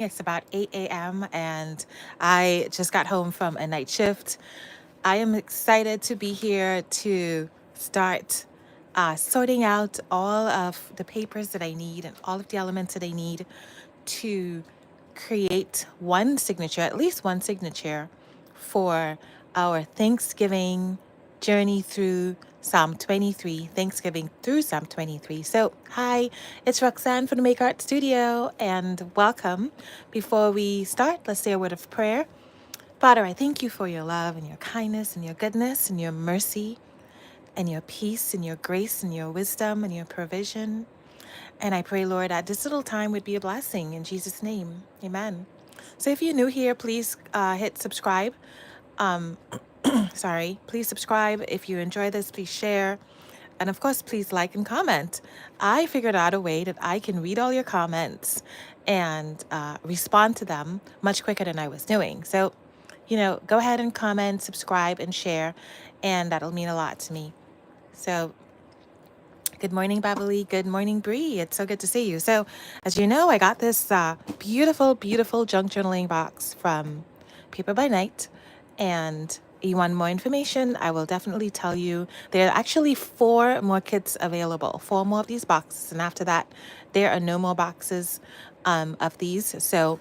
It's about 8 a.m. and I just got home from a night shift. I am excited to be here to start sorting out all of the papers that I need and all of the elements that I need to create one signature, at least one signature, for our Thanksgiving journey through Psalm 23, Thanksgiving through Psalm 23. So, hi, it's Roxanne from the Make Art Studio, and welcome. Before we start, let's say a word of prayer. Father, I thank you for your love and your kindness and your goodness and your mercy and your peace and your grace and your wisdom and your provision. And I pray, Lord, that this little time would be a blessing in Jesus' name. Amen. So if you're new here, please hit subscribe. Um, please subscribe. If you enjoy this, please share. And of course, please like and comment. I figured out a way that I can read all your comments and respond to them much quicker than I was doing. So, go ahead and comment, subscribe, and share. And that'll mean a lot to me. So, good morning, Beverly. Good morning, Bree. It's so good to see you. So, as you know, I got this beautiful, beautiful junk journaling box from Paper by Night. And you want more information, I will definitely tell you. There are actually 4 more kits available, 4 more of these boxes. And after that, there are no more boxes of these. So,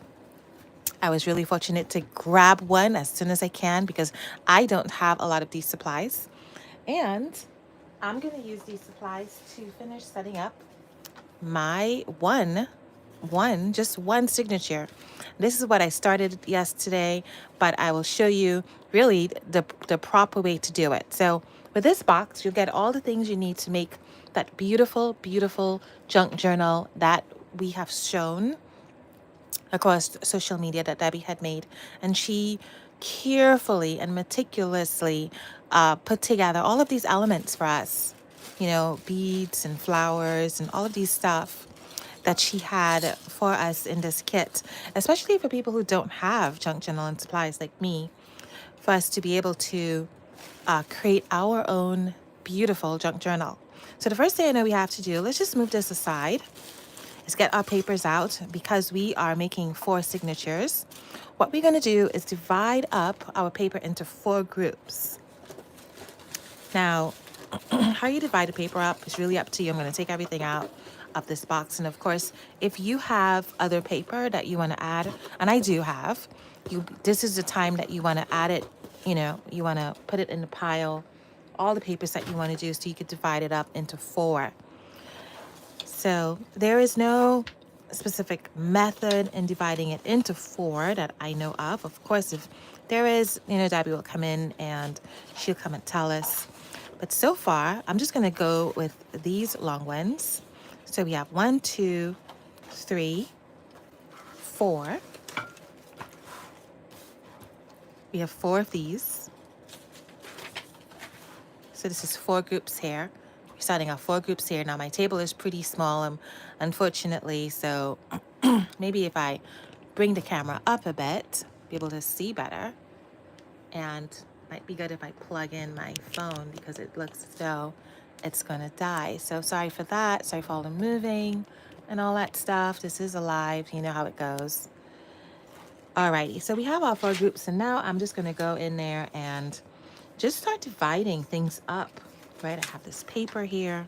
I was really fortunate to grab one as soon as I can because I don't have a lot of these supplies. And I'm going to use these supplies to finish setting up my just one signature. This is what I started yesterday, but I will show you really the proper way to do it. So with this box, you'll get all the things you need to make that beautiful, beautiful junk journal that we have shown across social media that Debbie had made. And she carefully and meticulously put together all of these elements for us, beads and flowers and all of these stuff that she had for us in this kit, especially for people who don't have junk journal and supplies like me, for us to be able to create our own beautiful junk journal. So the first thing I know we have to do, let's just move this aside, is get our papers out because we are making 4 signatures. What we're going to do is divide up our paper into 4 groups. Now, how you divide the paper up is really up to you. I'm going to take everything out of this box. And of course, if you have other paper that you want to add, and I do have, this is the time that you want to add it, you want to put it in the pile, all the papers that you want to do, so you could divide it up into 4. So there is no specific method in dividing it into 4 that I know of. Of course, if there is, Debbie will come in and she'll come and tell us. But so far, I'm just going to go with these long ones. So we have 1, 2, 3, 4. We have 4 of these. So this is 4 groups here. We're starting off 4 groups here. Now my table is pretty small, unfortunately, so maybe if I bring the camera up a bit, be able to see better. And might be good if I plug in my phone because it looks as though it's gonna die. So sorry for that. Sorry for all the moving and all that stuff. This is alive. You know how it goes. Alrighty, so we have our 4 groups, and now I'm just gonna go in there and just start dividing things up, right? I have this paper here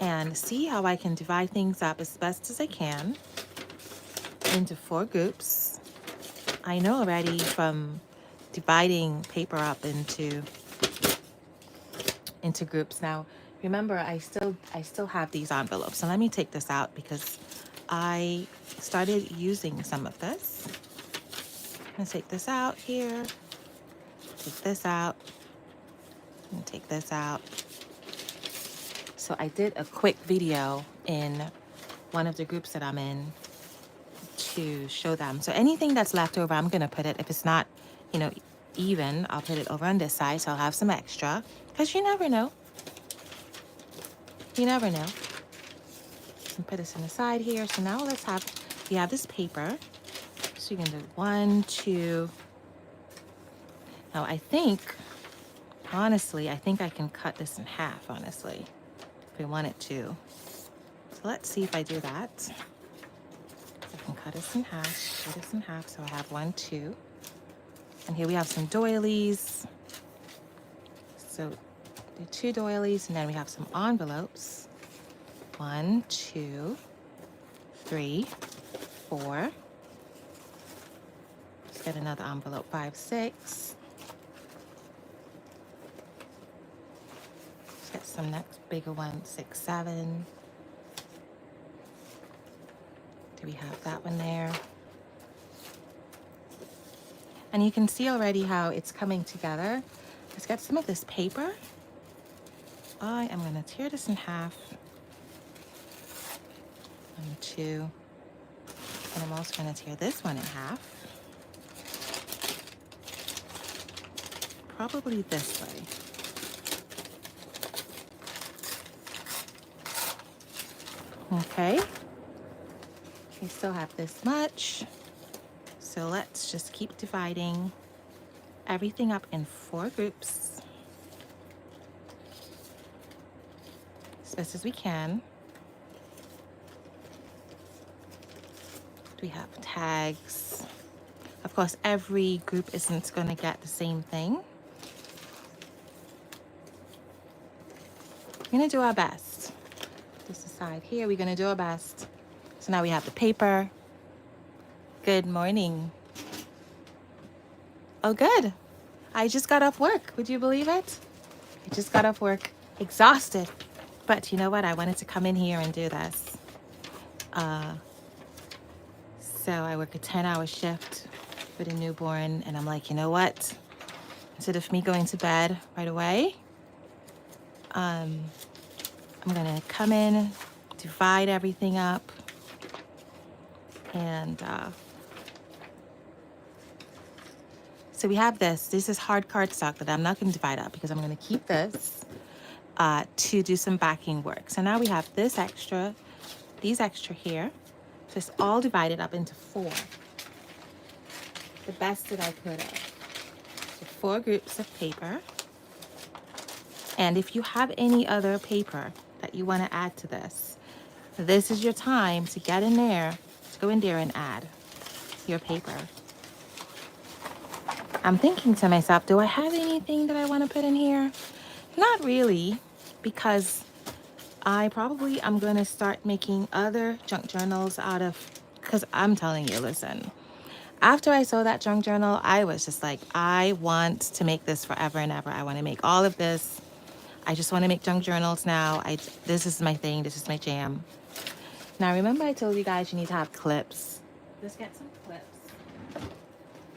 and see how I can divide things up as best as I can into 4 groups. I know already from dividing paper up into groups. Now, remember, I still have these envelopes. So let me take this out because I started using some of this. I'm gonna take this out here, take this out, and take this out. So I did a quick video in one of the groups that I'm in to show them. So anything that's left over, I'm gonna put it, if it's not, even, I'll put it over on this side, so I'll have some extra, because you never know. You never know. So put this on the side here. So now we have this paper. So you can do 1, 2. Now I think, honestly, I can cut this in half, honestly, if we wanted to. So let's see if I do that. I can cut this in half, split this in half. So I have 1, 2. And here we have some doilies. So the 2 doilies, and then we have some envelopes. 1, 2, 3, 4. Let's get another envelope. 5, 6. Let's get some next bigger one. 6, 7. Do we have that one there? And you can see already how it's coming together. Let's get some of this paper. I am going to tear this in half. 1, 2. And I'm also going to tear this one in half. Probably this way. Okay. We still have this much. So let's just keep dividing everything up in 4 groups as best as we can. We have tags. Of course, every group isn't going to get the same thing. We're going to do our best. This aside here, we're going to do our best. So now we have the paper. Good morning. Oh, good. I just got off work. Would you believe it? I just got off work, exhausted. But you know what? I wanted to come in here and do this. So I work a 10-hour shift with a newborn, and I'm like, you know what? Instead of me going to bed right away, I'm gonna come in, divide everything up, and so we have this. This is hard cardstock that I'm not gonna divide up because I'm gonna keep this to do some backing work. So now we have this extra, these extra here. So it's all divided up into 4. The best that I could have. So 4 groups of paper. And if you have any other paper that you want to add to this is your time to get in there, to go in there and add your paper. I'm thinking to myself, do I have anything that I want to put in here? Not really, because I probably am going to start making other junk journals out of, because I'm telling you, listen, after I saw that junk journal, I was just like, I want to make this forever and ever. I want to make all of this. I just want to make junk journals now. This is my thing. This is my jam. Now, remember I told you guys you need to have clips. Let's get some clips.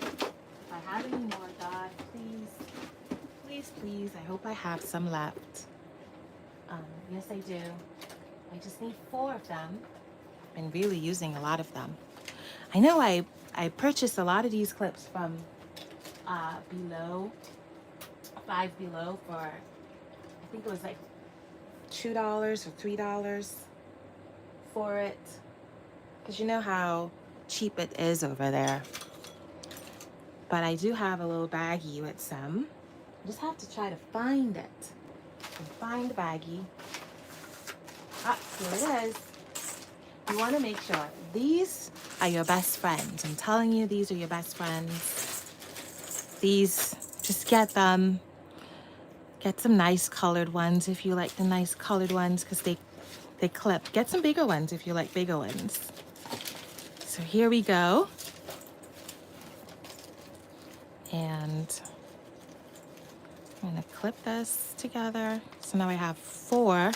If I have any more, God, please, please, please. I hope I have some left. Yes, I do. I just need 4 of them. I've been really using a lot of them. I know I purchased a lot of these clips from Five Below for, I think it was like $2 or $3 for it. Because you know how cheap it is over there. But I do have a little baggie with some. I just have to try to find it. Find the baggie. Ah, here it is. You want to make sure these are your best friends. I'm telling you, these are your best friends. These, just get them. Get some nice colored ones if you like the nice colored ones, because they clip. Get some bigger ones if you like bigger ones. So here we go. And I'm going to clip this together. So now I have 4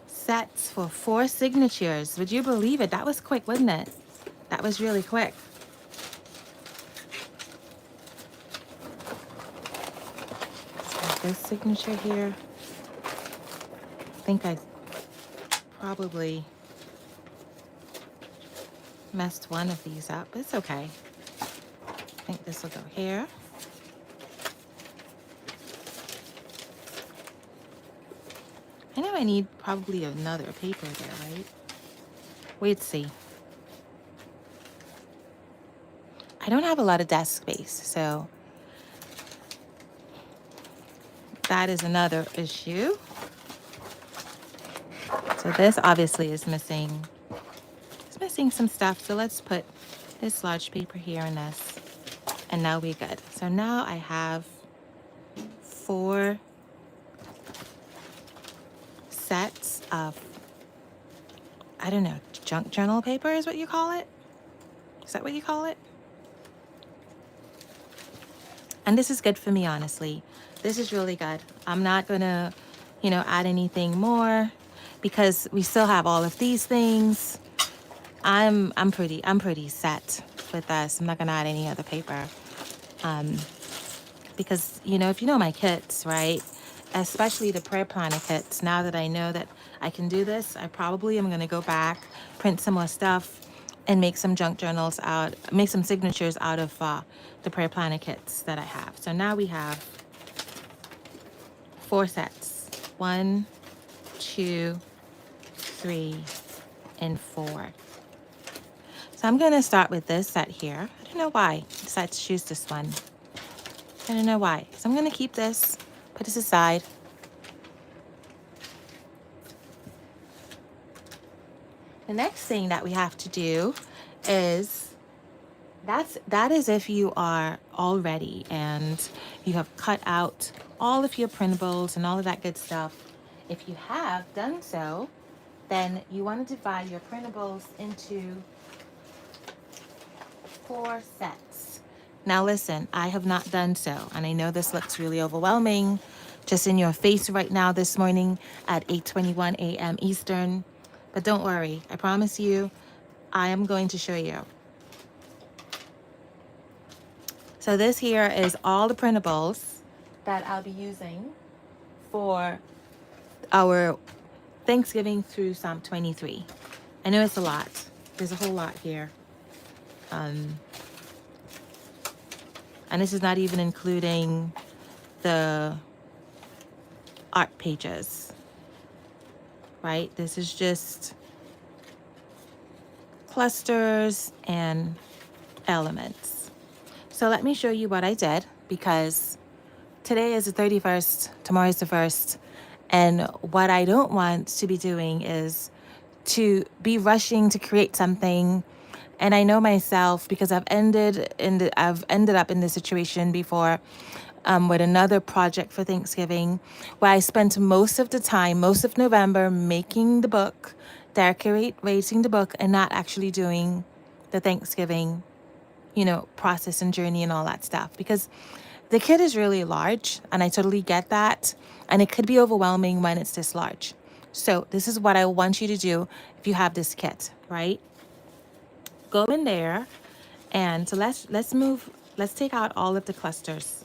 sets for 4 signatures. Would you believe it? That was quick, wasn't it? That was really quick. This signature here. I think I probably messed one of these up. It's okay. I think this will go here. I know I need probably another paper there, right? Wait, see. I don't have a lot of desk space, so that is another issue. So this obviously is missing It's missing some stuff, so let's put this large paper here and this, and now we're good. So now I have 4 sets of, I don't know, junk journal paper is what you call it? Is that what you call it? And this is good for me, honestly. This is really good. I'm not gonna, add anything more because we still have all of these things. I'm pretty set with this. I'm not gonna add any other paper. Because, if you know my kits, right? Especially the prayer planner kits, now that I know that I can do this, I probably am gonna go back, print some more stuff, and make some junk journals make some signatures out of the prayer planner kits that I have. So now we have 4 sets. 1, 2, 3, and 4. So I'm gonna start with this set here. I don't know why I decided to choose this one. I don't know why. So I'm gonna keep this, put this aside. The next thing that we have to do is that is if you are all ready and you have cut out all of your printables and all of that good stuff. If you have done so, then you want to divide your printables into 4 sets. Now listen, I have not done so, and I know this looks really overwhelming, just in your face right now this morning at 8:21 a.m. Eastern. But don't worry, I promise you, I am going to show you. So this here is all the printables that I'll be using for our Thanksgiving through Psalm 23. I know it's a lot. There's a whole lot here. And this is not even including the art pages, right? This is just clusters and elements. So let me show you what I did, because today is the 31st, tomorrow is the 1st, and what I don't want to be doing is to be rushing to create something. And I know myself, because I've ended up in this situation before, with another project for Thanksgiving, where I spent most of the time, most of November, making the book, decorating the book, and not actually doing the Thanksgiving, process and journey and all that stuff. Because the kit is really large, and I totally get that. And it could be overwhelming when it's this large. So this is what I want you to do if you have this kit, right? Go in there, and so let's take out all of the clusters.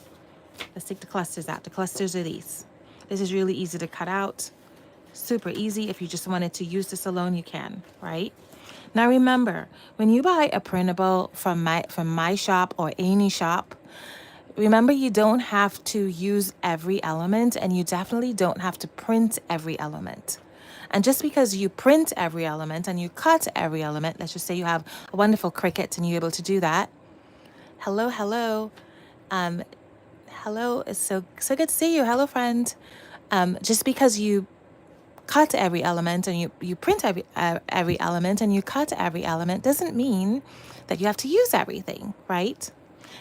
Let's take the clusters out. The clusters are these. This is really easy to cut out. Super easy. If you just wanted to use this alone, you can, right? Now remember, when you buy a printable from my shop or any shop, remember, you don't have to use every element, and you definitely don't have to print every element. And just because you print every element and you cut every element, let's just say you have a wonderful Cricut and you're able to do that. Hello, hello. Hello, it's so good to see you. Hello, friend. Just because you cut every element and you print every element and you cut every element doesn't mean that you have to use everything, right?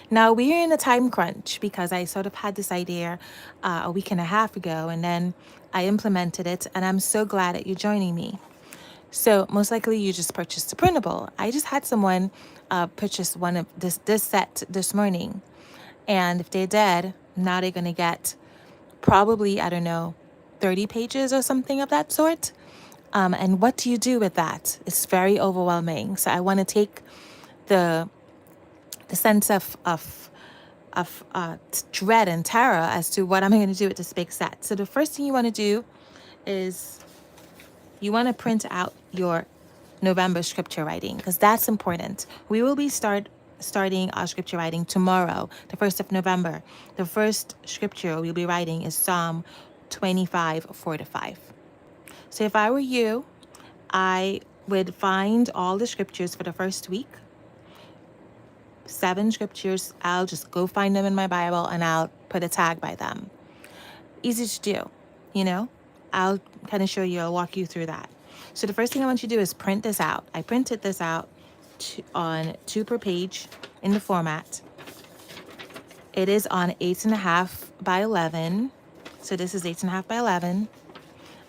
Now, we're in a time crunch because I sort of had this idea a week and a half ago, and then I implemented it, and I'm so glad that you're joining me. So most likely you just purchased a printable. I just had someone purchase one of this set this morning, and if they're dead, now they're going to get probably, I don't know, 30 pages or something of that sort. And what do you do with that? It's very overwhelming. So I want to take the sense of dread and terror as to what I'm going to do with this big set. So the first thing you want to do is you want to print out your November scripture writing, because that's important. We will be starting our scripture writing tomorrow, the 1st of November. The first scripture we'll be writing is Psalm 25, 4-5. So if I were you, I would find all the scriptures for the first week. 7 scriptures. I'll just go find them in my Bible and I'll put a tag by them. Easy to do, I'll kind of show you, I'll walk you through that. So the first thing I want you to do is print this out. I printed this out on 2 per page in the format. It is on 8.5 by 11. So this is 8.5 by 11.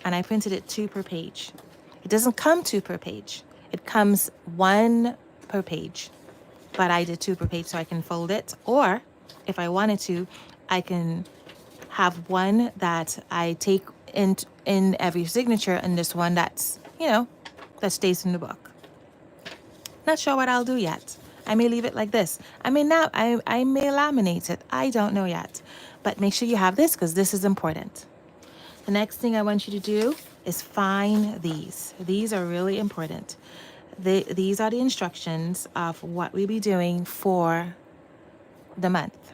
And I printed it 2 per page. It doesn't come 2 per page. It comes 1 per page. But I did 2 per page so I can fold it. Or if I wanted to, I can have one that I take in every signature and this one that's, that stays in the book. Not sure what I'll do yet. I may leave it like this. I may laminate it. I don't know yet. But make sure you have this because this is important. The next thing I want you to do is find these. These are really important. These are the instructions of what we'll be doing for the month.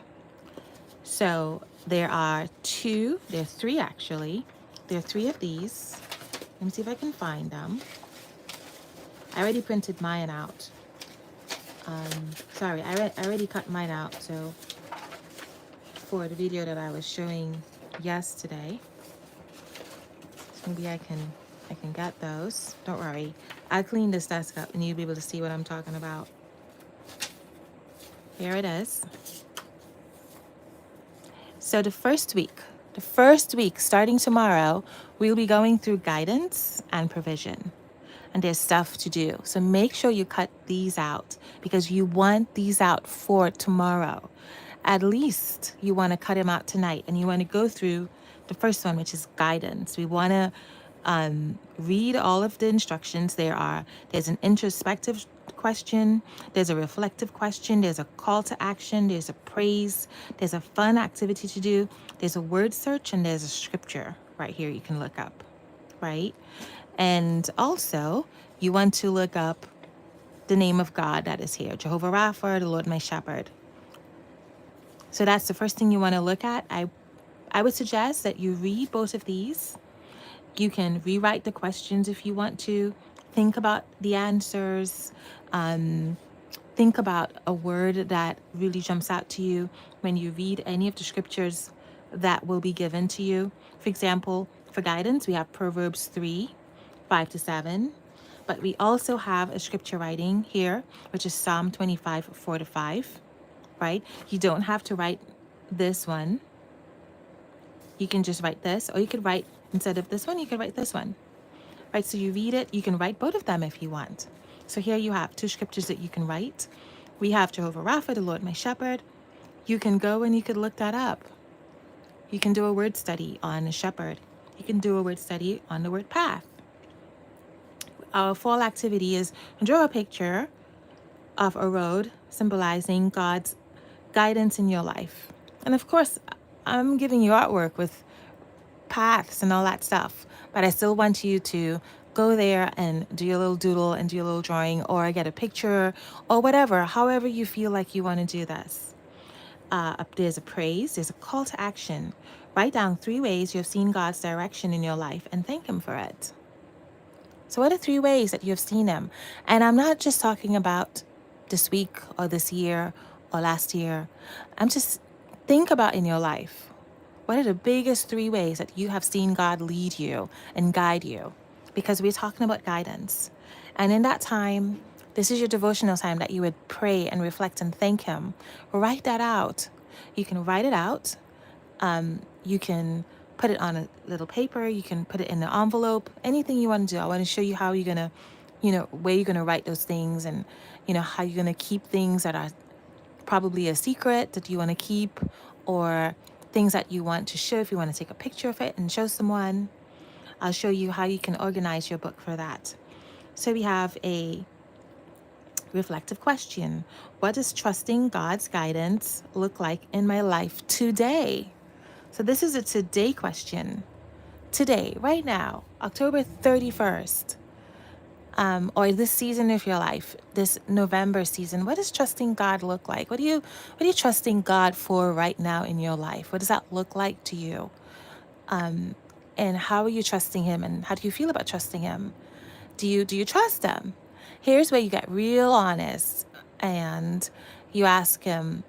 So there are 3 actually. There are 3 of these. Let me see if I can find them. I already printed mine out. Sorry, I already cut mine out. So for the video that I was showing yesterday, so maybe I can get those. Don't worry. I'll clean this desk up and you'll be able to see what I'm talking about. Here it is. So the first week, starting tomorrow, we'll be going through guidance and provision. And there's stuff to do. So make sure you cut these out because you want these out for tomorrow. At least you want to cut them out tonight and you want to go through the first one, which is guidance. We want to read all of the instructions. There's an introspective question, there's a reflective question, there's a call to action, there's a praise, there's a fun activity to do, there's a word search, and there's a scripture right here you can look up, right? And also you want to look up the name of God that is here, Jehovah Rapha, the Lord my shepherd. So that's the first thing you want to look at. I would suggest that you read both of these. You can rewrite the questions if you want to. Think about the answers. Think about a word that really jumps out to you when you read any of the scriptures that will be given to you. For example, for guidance, we have Proverbs 3, 5-7. But we also have a scripture writing here, which is Psalm 25, 4-5, right? You don't have to write this one. You can just write this, or you could write, instead of this one, you could write this one, right? So you read it, you can write both of them if you want. So here you have 2 scriptures that you can write. We have Jehovah Rapha, the Lord my shepherd. You can go and you could look that up. You can do a word study on a shepherd. You can do a word study on the word path. Our fall activity is draw a picture of a road symbolizing God's guidance in your life. And of course, I'm giving you artwork with paths and all that stuff, but I still want you to go there and do your little doodle and do your little drawing, or get a picture or whatever, however you feel like you want to do this. There's a praise, there's a call to action. Write down 3 ways you have seen God's direction in your life and thank Him for it. So what are 3 ways that you have seen Him? And I'm not just talking about this week or this year or last year. I'm just think about in your life. What are the biggest 3 ways that you have seen God lead you and guide you? Because we're talking about guidance. And in that time, this is your devotional time that you would pray and reflect and thank Him. Write that out. You can write it out. You can put it on a little paper. You can put it in an envelope. Anything you want to do. I want to show you how you're going to, where you're going to write those things, and, how you're going to keep things that are probably a secret that you want to keep, or things that you want to show if you want to take a picture of it and show someone. I'll show you how you can organize your book for that. So we have a reflective question. What does trusting God's guidance look like in my life today? So this is a today question. Today, right now, October 31st, or this season of your life, this November season, what does trusting God look like? What are you trusting God for right now in your life? What does that look like to you? And how are you trusting Him? And how do you feel about trusting Him? Do you trust Him? Here's where you get real honest and you ask Him,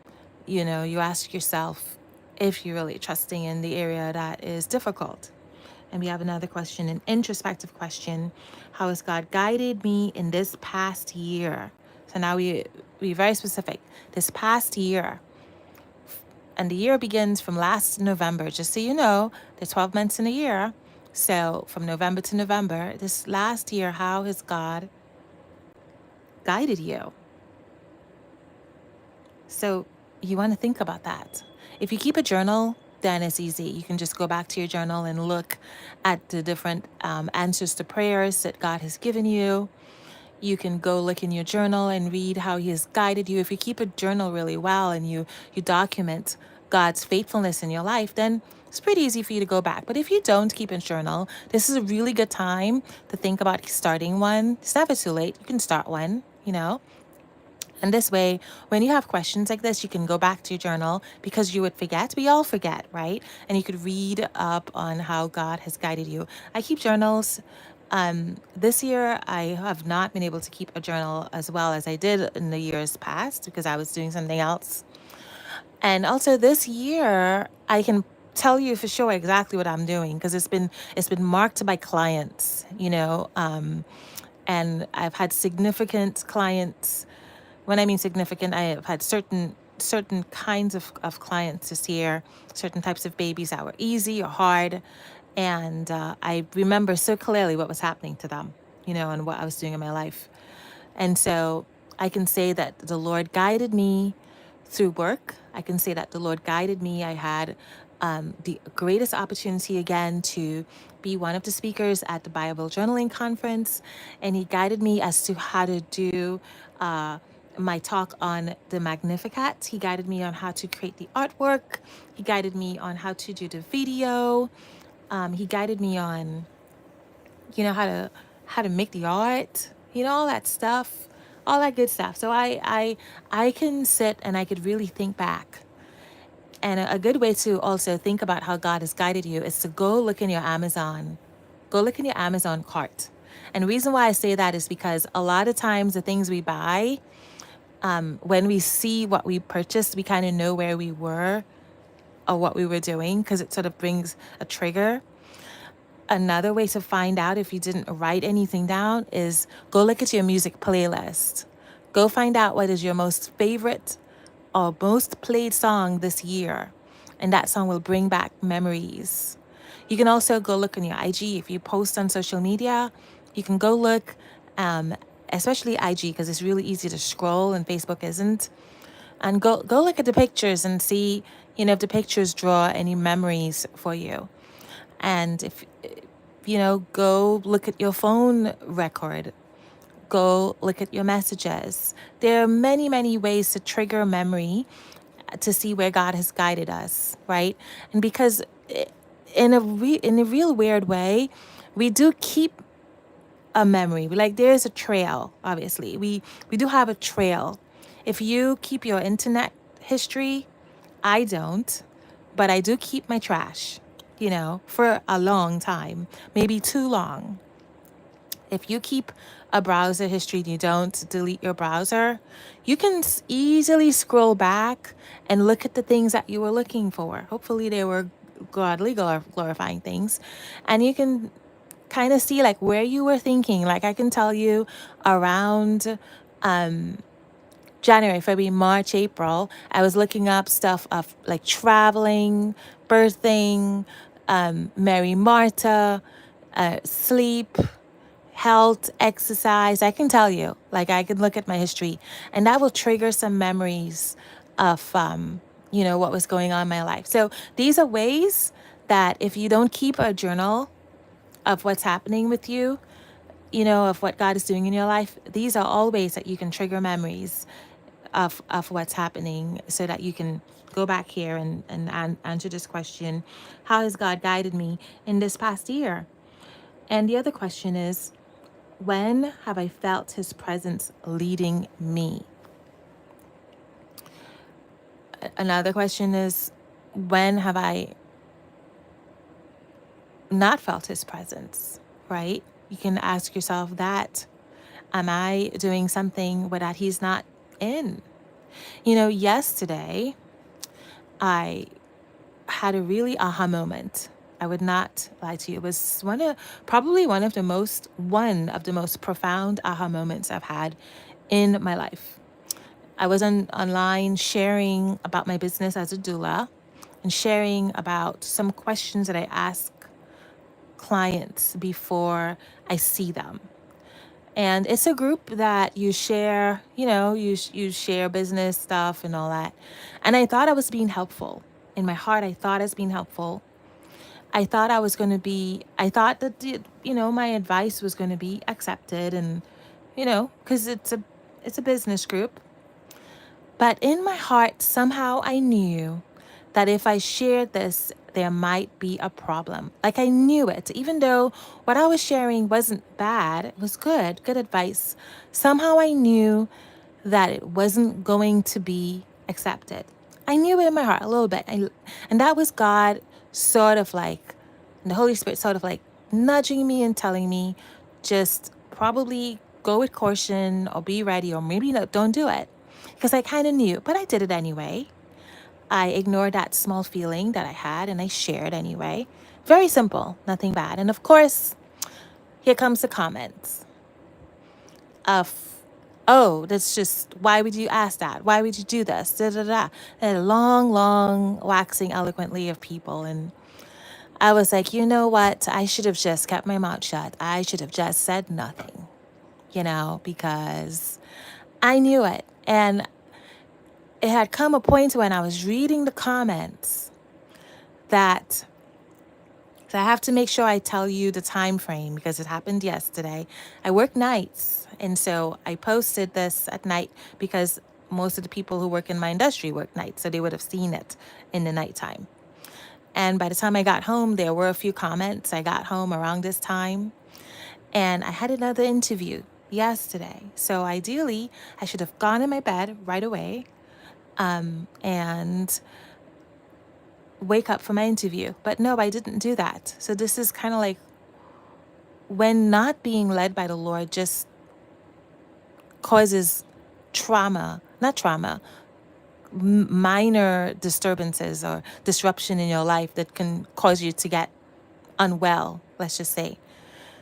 you ask yourself if you're really trusting in the area that is difficult. And we have another question, an introspective question. How has God guided me in this past year? So now we very specific. This past year. And the year begins from last November. Just so you know, there's 12 months in a year. So from November to November, this last year, how has God guided you? So you want to think about that. If you keep a journal, then it's easy. You can just go back to your journal and look at the different answers to prayers that God has given you. You can go look in your journal and read how He has guided you. If you keep a journal really well and you document God's faithfulness in your life, then it's pretty easy for you to go back. But if you don't keep a journal, this is a really good time to think about starting one. It's never too late. You can start one, you know. And this way, when you have questions like this, you can go back to your journal because you would forget. We all forget, right? And you could read up on how God has guided you. I keep journals. This year, I have not been able to keep a journal as well as I did in the years past because I was doing something else. And also this year, I can tell you for sure exactly what I'm doing because it's been marked by clients, you know, and I've had significant clients. When I mean significant, I have had certain kinds of clients this year, certain types of babies that were easy or hard. And I remember so clearly what was happening to them, you know, and what I was doing in my life. And so I can say that the Lord guided me through work. I can say that the Lord guided me. I had the greatest opportunity again to be one of the speakers at the Bible Journaling Conference. And He guided me as to how to do my talk on the Magnificat. He guided me on how to create the artwork. He guided me on how to do the video. He guided me on, you know, how to make the art, you know, all that stuff, all that good stuff. So I can sit and I could really think back. And a good way to also think about how God has guided you is to go look in your Amazon. Go look in your Amazon cart. And the reason why I say that is because a lot of times the things we buy, when we see what we purchased, we kind of know where we were or what we were doing because it sort of brings a trigger. Another way to find out if you didn't write anything down is go look at your music playlist. Go find out what is your most favorite or most played song this year. And that song will bring back memories. You can also go look on your IG. If you post on social media, you can go look, especially IG, because it's really easy to scroll and Facebook isn't. And go look at the pictures and see, you know, if the pictures draw any memories for you. And if, you know, go look at your phone record. Go look at your messages. There are many, many ways to trigger memory to see where God has guided us, right? And because in a real weird way, we do keep a memory. Like there's a trail, obviously. We do have a trail. If you keep your internet history, I don't, but I do keep my trash, you know, for a long time, maybe too long. If you keep a browser history and you don't delete your browser, you can easily scroll back and look at the things that you were looking for. Hopefully, they were godly, glorifying things. And you can kind of see like where you were thinking. Like I can tell you around January, February, March, April, I was looking up stuff of like traveling, birthing, Mary Martha, sleep, health, exercise. I can tell you, like I can look at my history and that will trigger some memories of, you know, what was going on in my life. So these are ways that if you don't keep a journal of what's happening with you, you know, of what God is doing in your life, these are all ways that you can trigger memories of what's happening so that you can go back here and answer this question. How has God guided me in this past year? And the other question is, when have I felt His presence leading me? Another question is, when have I not felt His presence, right? You can ask yourself that. Am I doing something where that He's not in? You know, yesterday, I had a really aha moment. I would not lie to you. It was probably one of the most profound aha moments I've had in my life. I was online sharing about my business as a doula and sharing about some questions that I ask clients before I see them. And it's a group that you share, you share business stuff and all that. And I thought I was being helpful. In my heart, I thought I was being helpful. I thought that, my advice was going to be accepted and, because it's a business group. But in my heart, somehow I knew that if I shared this, there might be a problem. Like I knew it, even though what I was sharing wasn't bad, it was good advice. Somehow I knew that it wasn't going to be accepted. I knew it in my heart a little bit. And that was God sort of like, the Holy Spirit sort of like nudging me and telling me, just probably go with caution or be ready or maybe no, don't do it. Because I kind of knew, but I did it anyway. I ignored that small feeling that I had and I shared anyway. Very simple, nothing bad. And of course, here comes the comments of, oh, that's just, why would you ask that? Why would you do this? Da, da, da. And a long, waxing eloquently of people. And I was like, you know what? I should have just kept my mouth shut. I should have just said nothing, because I knew it. And it had come a point when I was reading the comments that so I have to make sure I tell you the time frame because it happened yesterday. I work nights, and so I posted this at night because most of the people who work in my industry work nights, so they would have seen it in the nighttime. And by the time I got home, there were a few comments. I got home around this time, and I had another interview yesterday. So ideally, I should have gone in my bed right away and wake up for my interview. But no, I didn't do that. So this is kind of like when not being led by the Lord just causes minor disturbances or disruption in your life that can cause you to get unwell, let's just say.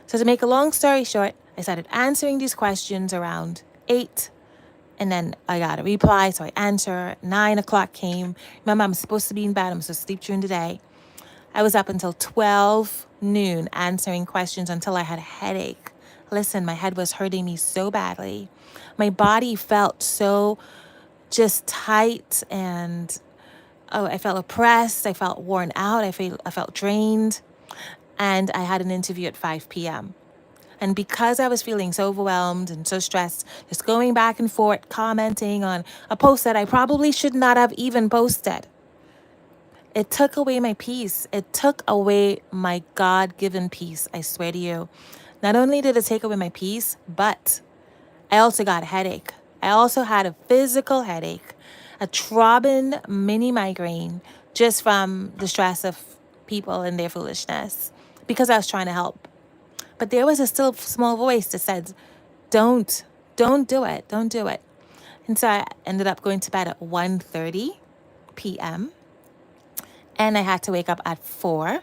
So to make a long story short, I started answering these questions around 8. And then I got a reply, so I answer. 9 o'clock came. Remember, I'm supposed to be in bed. I'm supposed to sleep during the day. I was up until 12 noon answering questions until I had a headache. Listen, my head was hurting me so badly. My body felt so just tight and I felt oppressed. I felt worn out. I felt drained. And I had an interview at 5 p.m. And because I was feeling so overwhelmed and so stressed, just going back and forth, commenting on a post that I probably should not have even posted, it took away my peace. It took away my God-given peace, I swear to you. Not only did it take away my peace, but I also got a headache. I also had a physical headache, a throbbing mini migraine, just from the stress of people and their foolishness, because I was trying to help. But there was a still small voice that said, don't do it. Don't do it. And so I ended up going to bed at 1:30 p.m. And I had to wake up at 4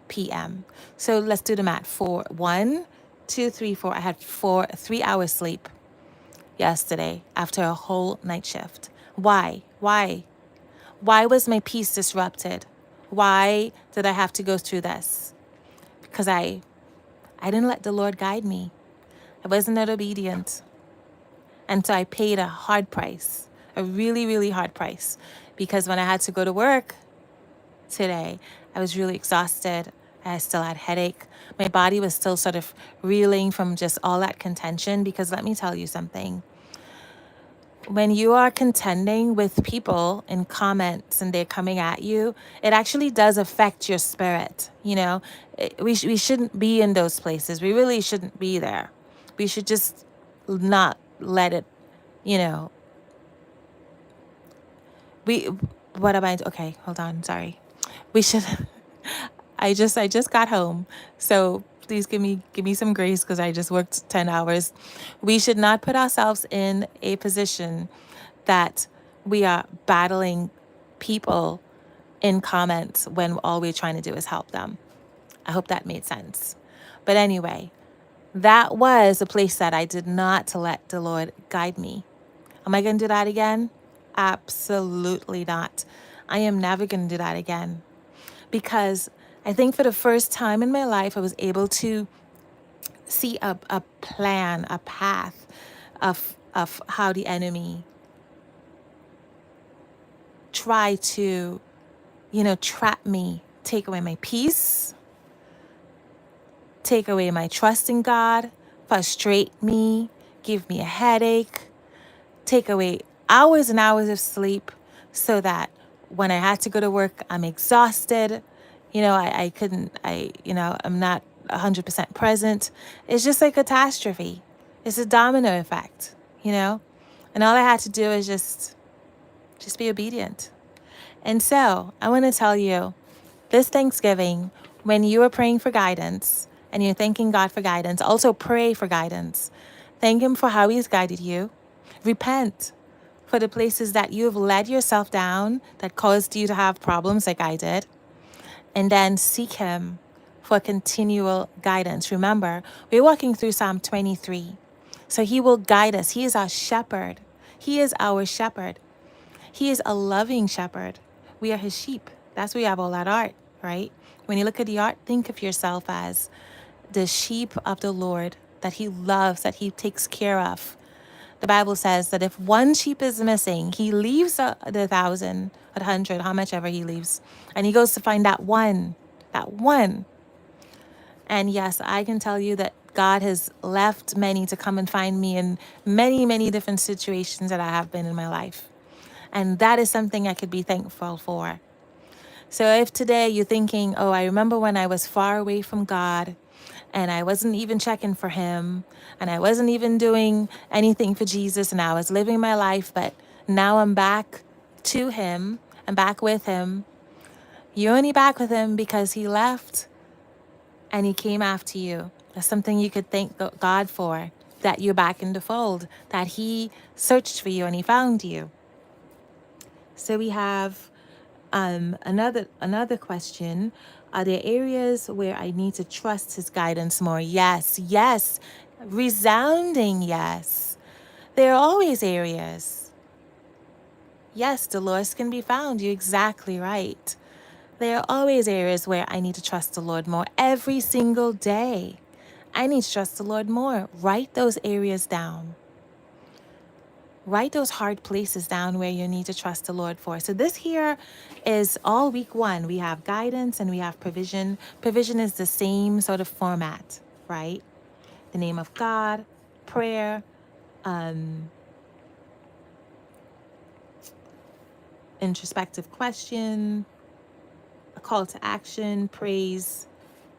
p.m. So let's do the math. 1, 2, 3, 4. I had 3 hours sleep yesterday after a whole night shift. Why? Why was my peace disrupted? Why did I have to go through this? Because I didn't let the Lord guide me. I wasn't that obedient. And so I paid a hard price, a really, really hard price. Because when I had to go to work today, I was really exhausted. I still had headache. My body was still sort of reeling from just all that contention. Because let me tell you something. When you are contending with people in comments and they're coming at you, it actually does affect your spirit. We shouldn't be in those places. We really shouldn't be there. We should just not let it, you know, we, what am I, okay, hold on, sorry. We should, I just got home. So please give me some grace because I just worked 10 hours. We should not put ourselves in a position that we are battling people in comments when all we're trying to do is help them. I hope that made sense. But anyway, that was a place that I did not let the Lord guide me. Am I going to do that again? Absolutely not. I am never going to do that again, because I think for the first time in my life, I was able to see a plan, a path of how the enemy tried to, trap me, take away my peace, take away my trust in God, frustrate me, give me a headache, take away hours and hours of sleep, so that when I had to go to work, I'm exhausted. I couldn't, I'm not 100% present. It's just a catastrophe. It's a domino effect, and all I had to do is just be obedient. And so I want to tell you, this Thanksgiving, when you are praying for guidance and you're thanking God for guidance, also pray for guidance. Thank Him for how He's guided you. Repent for the places that you have led yourself down that caused you to have problems like I did. And then seek Him for continual guidance. Remember, we're walking through Psalm 23. So He will guide us. He is our shepherd. He is our shepherd. He is a loving shepherd. We are His sheep. That's where we have all that art, right? When you look at the art, think of yourself as the sheep of the Lord that He loves, that He takes care of. The Bible says that if one sheep is missing, He leaves the 1,000, 100, how much ever He leaves, and He goes to find that one, that one. And yes, I can tell you that God has left many to come and find me in many, many different situations that I have been in my life. And that is something I could be thankful for. So if today you're thinking, oh, I remember when I was far away from God and I wasn't even checking for Him and I wasn't even doing anything for Jesus and I was living my life, but now I'm back to Him, I'm back with Him. You're only back with Him because He left and He came after you. That's something you could thank God for, that you're back in the fold, that He searched for you and He found you. So we have another question. Are there areas where I need to trust His guidance more? Yes, resounding yes. There are always areas. Yes, Dolores can be found. You're exactly right. There are always areas where I need to trust the Lord more. Every single day, I need to trust the Lord more. Write those areas down. Write those hard places down where you need to trust the Lord for. So this here is all week one. We have guidance and we have provision. Provision is the same sort of format, right? The name of God, prayer, introspective question, a call to action, praise.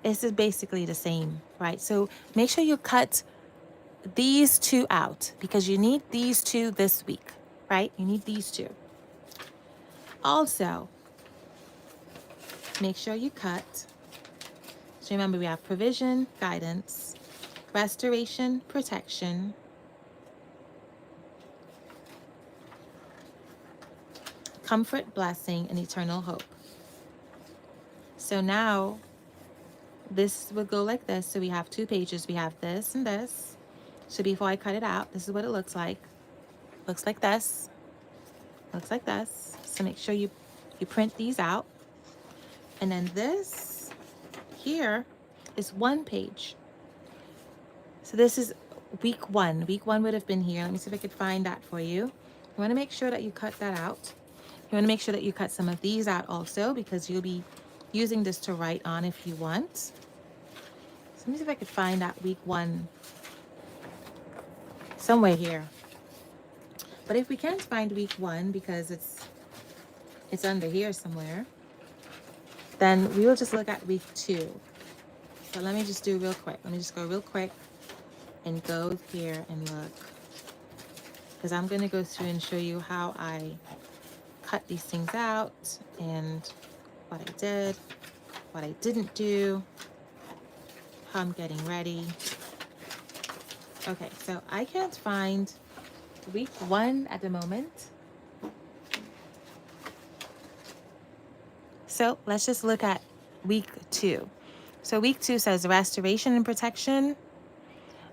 This is basically the same, right? So make sure you cut these two out because you need these two this week, right? You need these two. Also, make sure you cut. So remember, we have provision, guidance, restoration, protection, comfort, blessing, and eternal hope. So now this would go like this. So we have 2 pages. We have this and this. So before I cut it out, this is what it looks like. Looks like this. Looks like this. So make sure you print these out. And then this here is 1 page. So this is week 1. Week 1 would have been here. Let me see if I could find that for you. You want to make sure that you cut that out. You want to make sure that you cut some of these out also because you'll be using this to write on if you want. So let me see if I could find that week 1 somewhere here. But if we can't find week 1 because it's under here somewhere, then we will just look at week 2. So let me just do real quick. Let me just go real quick and go here and look. Because I'm going to go through and show you how I cut these things out and what I did, what I didn't do, how I'm getting ready. Okay, so I can't find week 1 at the moment. So let's just look at week 2. So week 2 says restoration and protection.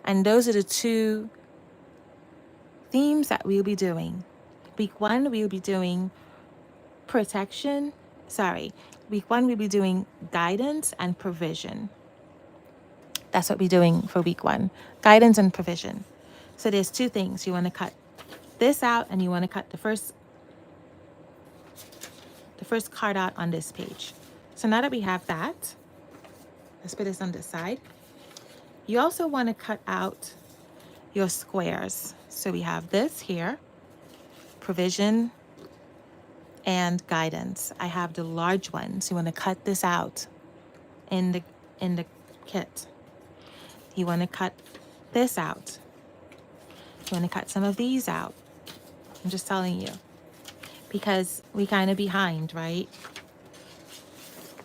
And those are the two themes that we'll be doing. Week 1, we'll be doing protection. Sorry. Week 1, we'll be doing guidance and provision. That's what we're doing for week 1, guidance and provision. So there's two things. You want to cut this out and you want to cut the first card out on this page. So now that we have that, let's put this on this side. You also want to cut out your squares. So we have this here, provision and guidance. I have the large ones. You want to cut this out in the kit. You want to cut this out. You want to cut some of these out. I'm just telling you, because we kind of behind, right?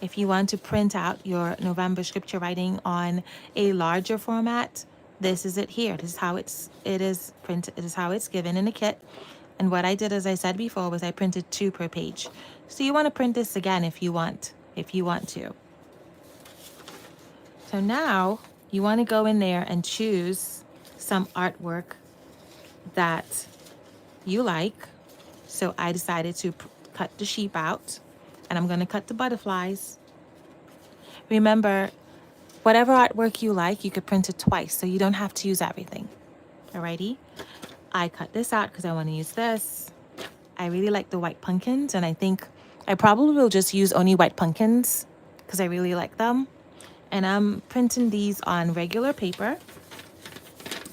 If you want to print out your November scripture writing on a larger format, this is it here. This is how it is printed. It is how it's given in the kit. And what I did, as I said before, was I printed 2 per page. So you want to print this again if you want to. So now you want to go in there and choose some artwork that you like. So I decided to cut the sheep out, and I'm going to cut the butterflies. Remember, whatever artwork you like, you could print it twice, so you don't have to use everything. Alrighty? I cut this out because I want to use this. I really like the white pumpkins, and I think I probably will just use only white pumpkins because I really like them. And I'm printing these on regular paper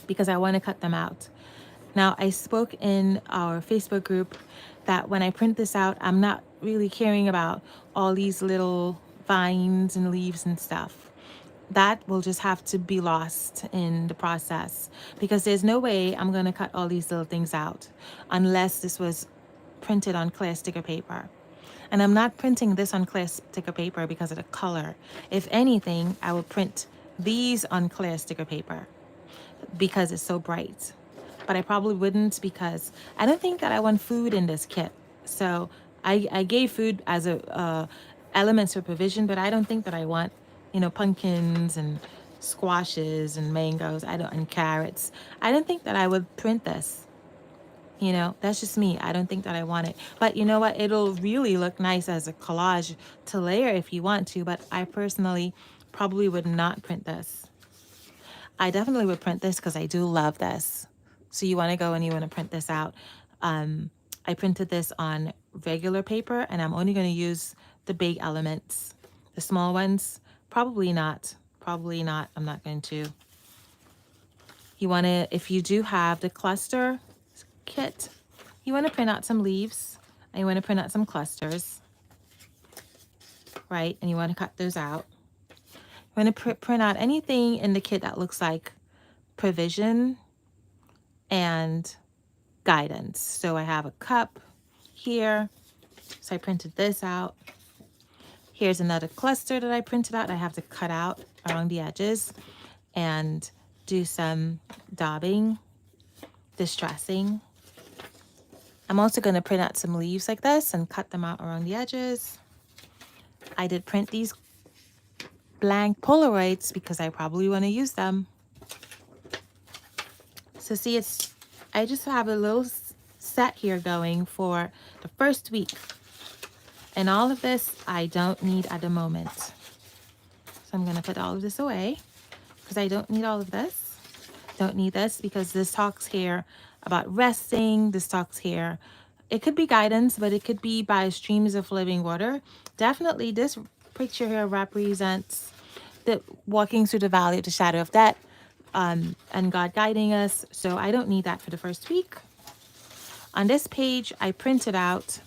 because I want to cut them out. Now, I spoke in our Facebook group that when I print this out, I'm not really caring about all these little vines and leaves and stuff. That will just have to be lost in the process, because there's no way I'm going to cut all these little things out unless this was printed on clear sticker paper. And I'm not printing this on clear sticker paper because of the color. If anything, I will print these on clear sticker paper because it's so bright. But I probably wouldn't, because I don't think that I want food in this kit. So I gave food as a elements for provision, but I don't think that I want, pumpkins and squashes and mangoes. And carrots. I don't think that I would print this. That's just me. I don't think that I want it. But you know what? It'll really look nice as a collage to layer if you want to. But I personally probably would not print this. I definitely would print this because I do love this. So you want to go and you want to print this out. I printed this on regular paper, and I'm only going to use the big elements. The small ones, probably not. Probably not. I'm not going to. You want to, if you do have the cluster kit, you want to print out some leaves, and you want to print out some clusters, right? And you want to cut those out. You want to print out anything in the kit that looks like provision and guidance. So I have a cup here. So I printed this out. Here's another cluster that I printed out. I have to cut out around the edges and do some daubing, distressing. I'm also going to print out some leaves like this and cut them out around the edges. I did print these blank Polaroids because I probably want to use them. So see, I just have a little set here going for the first week. And all of this I don't need at the moment. So I'm going to put all of this away because I don't need all of this. Don't need this because this talks here about resting. This talks here. It could be guidance, but it could be by streams of living water. Definitely this picture here represents the walking through the valley of the shadow of death. And God guiding us. So I don't need that for the first week. On this page, I printed out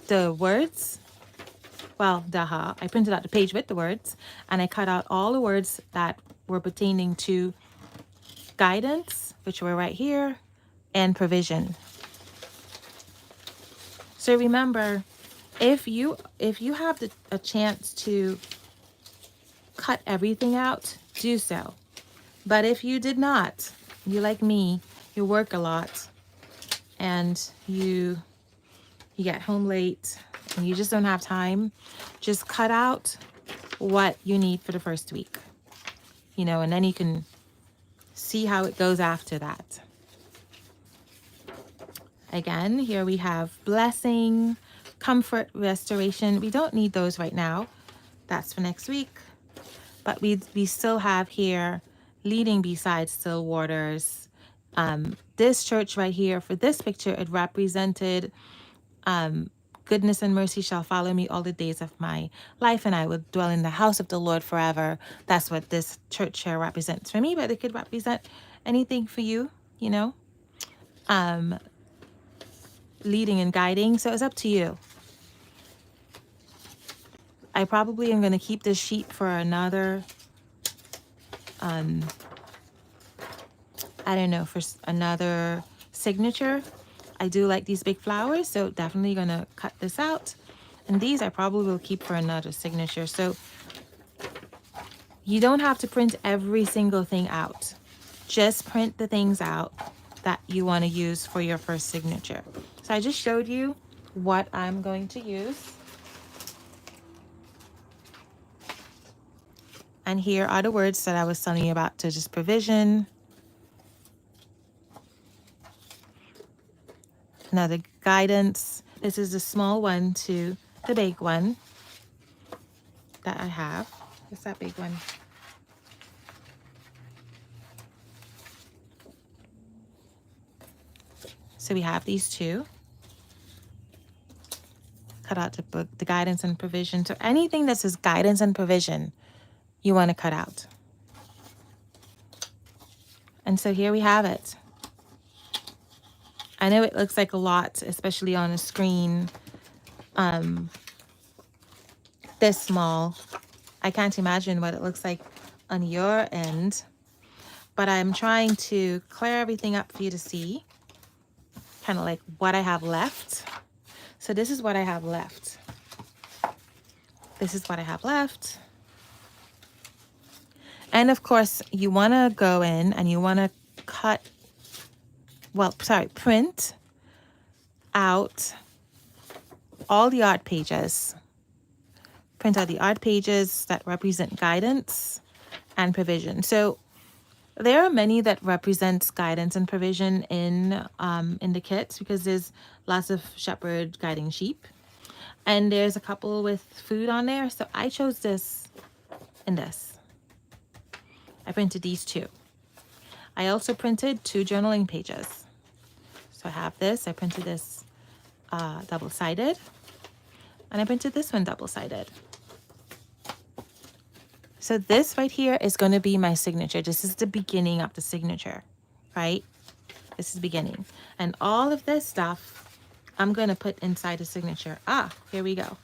the words. Well, I printed out the page with the words, and I cut out all the words that were pertaining to guidance, which were right here, and provision. So remember, if you have a chance to cut everything out, do so. But if you did not, you like me, you work a lot, and you get home late and you just don't have time, just cut out what you need for the first week, you know, and then you can see how it goes after that. Again, here we have blessing, comfort, restoration. We don't need those right now. That's for next week. But we still have here leading beside still waters. This church right here, for this picture, it represented goodness and mercy shall follow me all the days of my life, and I will dwell in the house of the Lord forever. That's what this church here represents for me, but it could represent anything for you, you know, leading and guiding. So it's up to you. I probably am going to keep this sheet for another, I don't know, for another signature. I do like these big flowers, so definitely going to cut this out. And these I probably will keep for another signature. So you don't have to print every single thing out. Just print the things out that you want to use for your first signature. So I just showed you what I'm going to use. And here are the words that I was telling you about. So just provision, another guidance. This is the small one to the big one that I have. What's that big one? So we have these two. Cut out the book, the guidance and provision. So anything that says guidance and provision, you want to cut out. And so here we have it. I know it looks like a lot, especially on a screen this small. I can't imagine what it looks like on your end, but I'm trying to clear everything up for you to see, kind of like what I have left. So this is what I have left. This is what I have left. And of course, you want to go in and you want to print out all the art pages. Print out the art pages that represent guidance and provision. So there are many that represents guidance and provision in the kits, because there's lots of shepherd guiding sheep. And there's a couple with food on there. So I chose this and this. I printed these two. I also printed 2 journaling pages. So I have this. I printed this double-sided. And I printed this one double-sided. So this right here is going to be my signature. This is the beginning of the signature, right? This is the beginning. And all of this stuff, I'm going to put inside the signature. Here we go.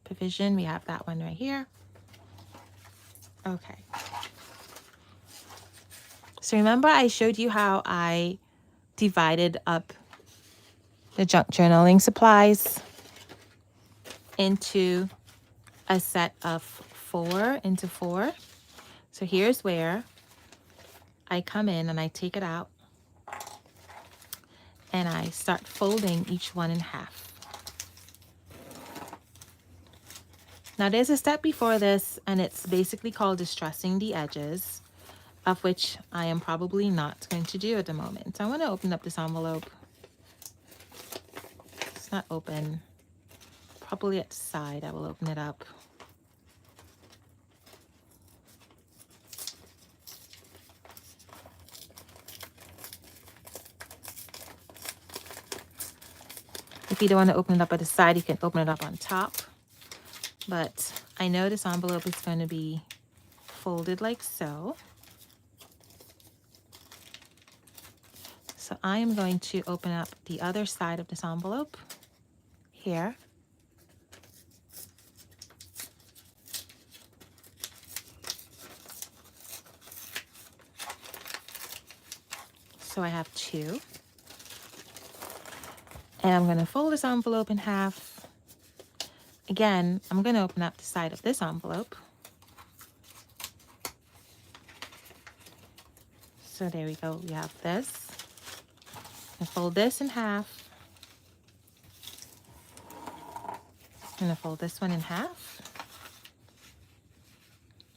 Provision, we have that one right here. Okay. So remember I showed you how I divided up the junk journaling supplies into a set of 4 into 4. So here's where I come in and I take it out and I start folding each one in half. Now there's a step before this, and it's basically called distressing the edges, of which I am probably not going to do at the moment. So I want to open up this envelope. It's not open. Probably at the side I will open it up. If you don't want to open it up at the side, you can open it up on top. But I know this envelope is going to be folded like so. So I am going to open up the other side of this envelope here. So I have 2. And I'm going to fold this envelope in half. Again, I'm going to open up the side of this envelope. So there we go. We have this. And fold this in half. gonna fold this one in half.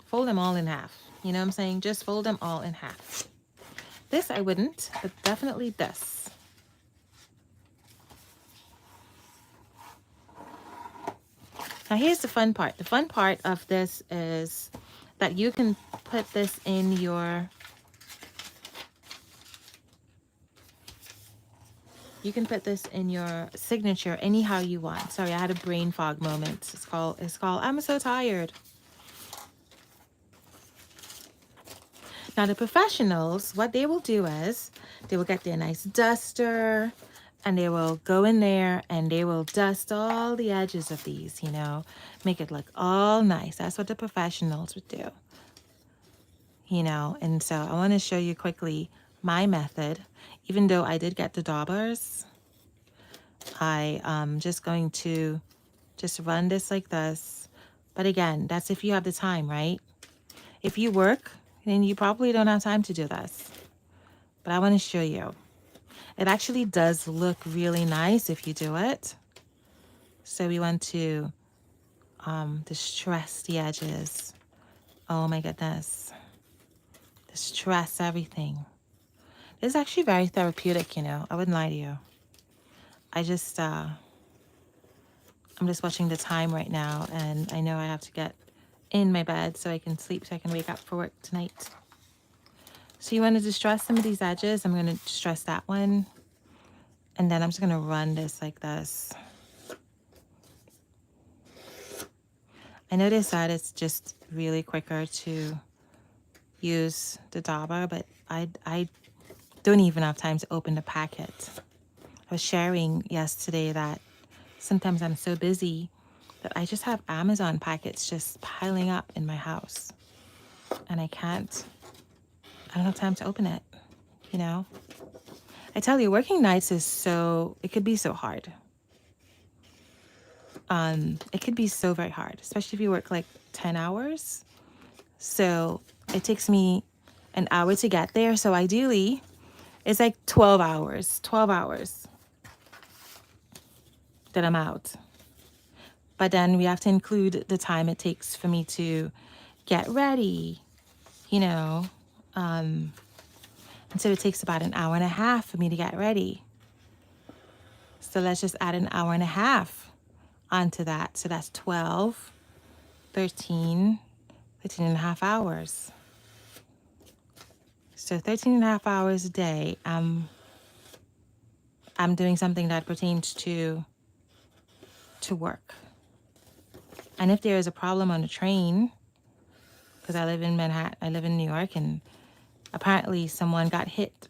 Fold them all in half. You know what I'm saying? Just fold them all in half. This I wouldn't, but definitely this. Now here's the fun part. The fun part of this is that you can put this in your, signature anyhow you want. Sorry, I had a brain fog moment. It's called I'm so tired. Now the professionals, what they will do is they will get their nice duster and they will go in there and they will dust all the edges of these, you know, make it look all nice. That's what the professionals would do, you know. And so I want to show you quickly my method. Even though I did get the daubers, I am just going to just run this like this. But again, that's if you have the time, right? If you work, then you probably don't have time to do this. But I want to show you. It actually does look really nice if you do it. So we want to distress the edges. Oh my goodness. Distress everything. It's actually very therapeutic, you know. I wouldn't lie to you. I'm just watching the time right now, and I know I have to get in my bed so I can sleep, so I can wake up for work tonight. So you want to distress some of these edges. I'm going to distress that one. And then I'm just going to run this like this. I noticed that it's just really quicker to use the dauber, but I don't even have time to open the packet. I was sharing yesterday that sometimes I'm so busy that I just have Amazon packets just piling up in my house. And I don't have time to open it, you know? I tell you, working nights it could be so hard. It could be so very hard, especially if you work like 10 hours. So it takes me an hour to get there. So ideally, it's like 12 hours that I'm out. But then we have to include the time it takes for me to get ready, you know. And so it takes about an hour and a half for me to get ready. So let's just add an hour and a half onto that. So that's 12, 13 and a half hours. So 13 and a half hours a day, I'm doing something that pertains to work. And if there is a problem on the train, because I live in Manhattan, I live in New York, and apparently someone got hit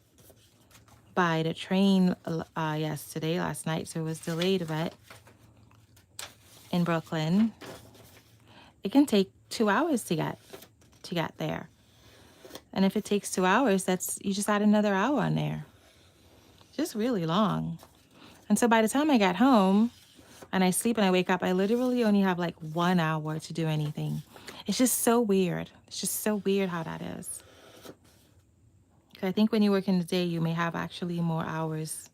by the train last night, so it was delayed a bit in Brooklyn. It can take 2 hours to get there. And if it takes 2 hours, you just add another hour on there. Just really long. And so by the time I get home and I sleep and I wake up, I literally only have like 1 hour to do anything. It's just so weird. It's just so weird how that is. Because I think when you work in the day, you may have actually more hours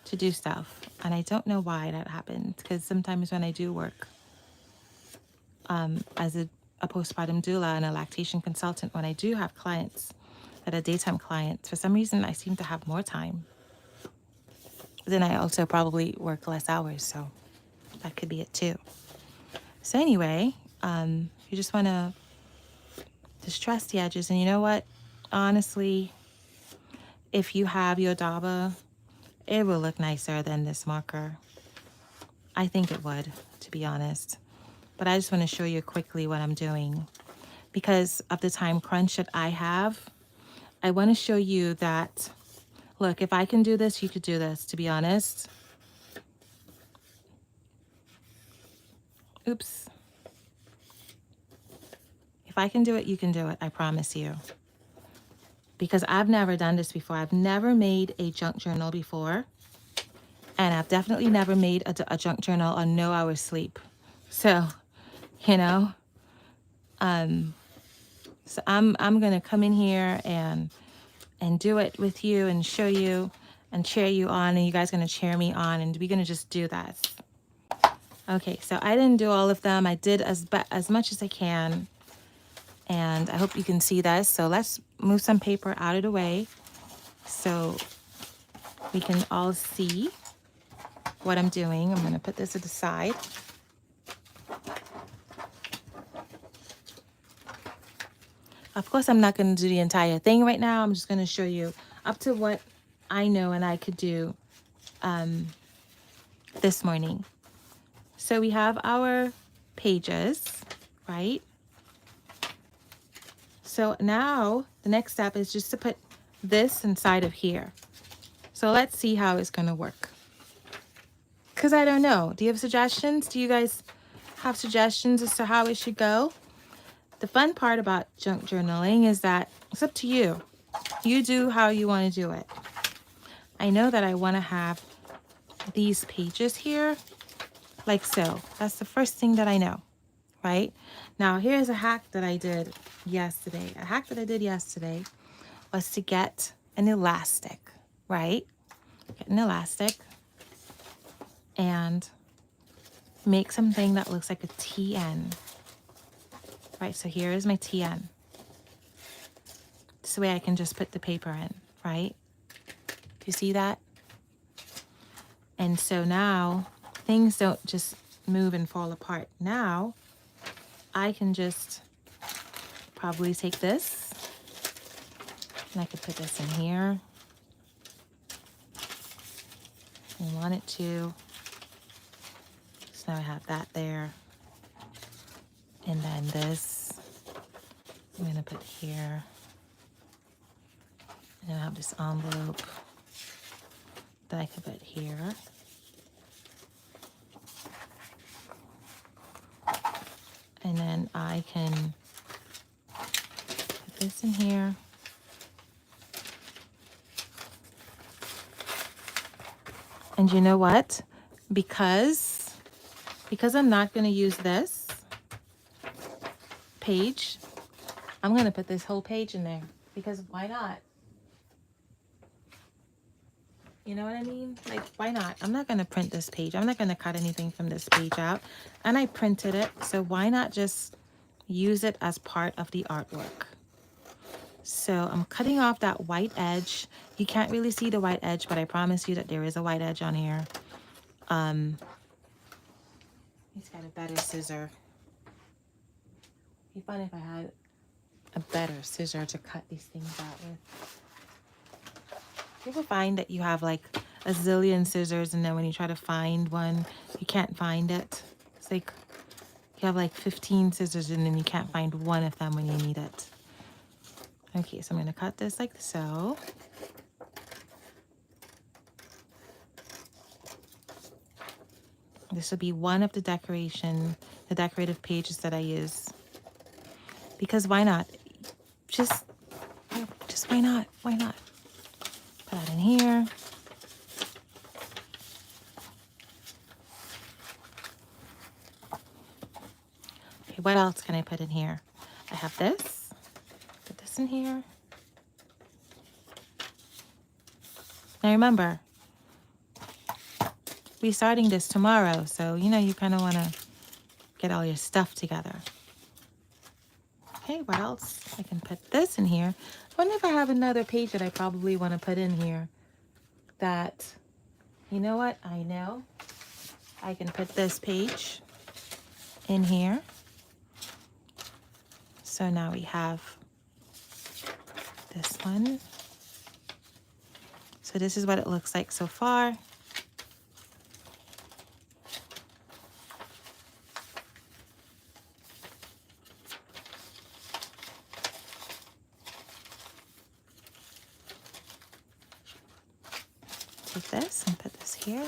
to do stuff. And I don't know why that happens. Because sometimes when I do work as a postpartum doula and a lactation consultant, when I do have clients that are daytime clients, for some reason I seem to have more time. Then I also probably work less hours, so that could be it too. So anyway, you just want to distress the edges. And you know what? Honestly, if you have your dauber, it will look nicer than this marker. I think it would, to be honest. But I just want to show you quickly what I'm doing. Because of the time crunch that I have, I want to show you that, look, if I can do this, you could do this, to be honest. Oops. If I can do it, you can do it, I promise you. Because I've never done this before. I've never made a junk journal before. And I've definitely never made a junk journal on no hours sleep. So, you know, so I'm gonna come in here and do it with you and show you and cheer you on, and you guys gonna cheer me on, and we're gonna just do that. Okay, so I didn't do all of them. I did as much as I can, and I hope you can see this. So let's move some paper out of the way so we can all see what I'm doing. I'm gonna put this to the side. Of course, I'm not gonna do the entire thing right now. I'm just gonna show you up to what I know and I could do this morning. So we have our pages, right? So now the next step is just to put this inside of here. So let's see how it's gonna work. Because I don't know. Do you have suggestions? Do you guys have suggestions as to how it should go? The fun part about junk journaling is that it's up to you. You do how you want to do it. I know that I want to have these pages here like so. That's the first thing that I know, right? Now, here's a hack that I did yesterday. A hack that I did yesterday was to get an elastic, right? Get an elastic and make something that looks like a TN. Right, so here is my TN. This way I can just put the paper in, right? Do you see that? And so now things don't just move and fall apart. Now I can just probably take this and I could put this in here. I want it to. So now I have that there. And then this I'm gonna put here. And then I have this envelope that I could put here. And then I can put this in here. And you know what? Because I'm not going to use this page, I'm going to put this whole page in there. Because why not? You know what I mean? Like, why not? I'm not going to print this page. I'm not going to cut anything from this page out. And I printed it, so why not just use it as part of the artwork? So I'm cutting off that white edge. You can't really see the white edge, but I promise you that there is a white edge on here. He's got a better scissor. It'd be fun if I had a better scissor to cut these things out with. You ever find that you have like a zillion scissors and then when you try to find one, you can't find it? It's like you have like 15 scissors and then you can't find one of them when you need it. Okay, so I'm going to cut this like so. This will be one of the decorative pages that I use. Because why not? Just why not? Why not? Put that in here. Okay, what else can I put in here? I have this. Put this in here. Now remember, we're starting this tomorrow, so you kind of want to get all your stuff together. Okay, what else? I can put this in here. I wonder if I have another page that I probably want to put in here that, you know what? I know. I can put this page in here. So now we have this one. So this is what it looks like so far. Take this and put this here.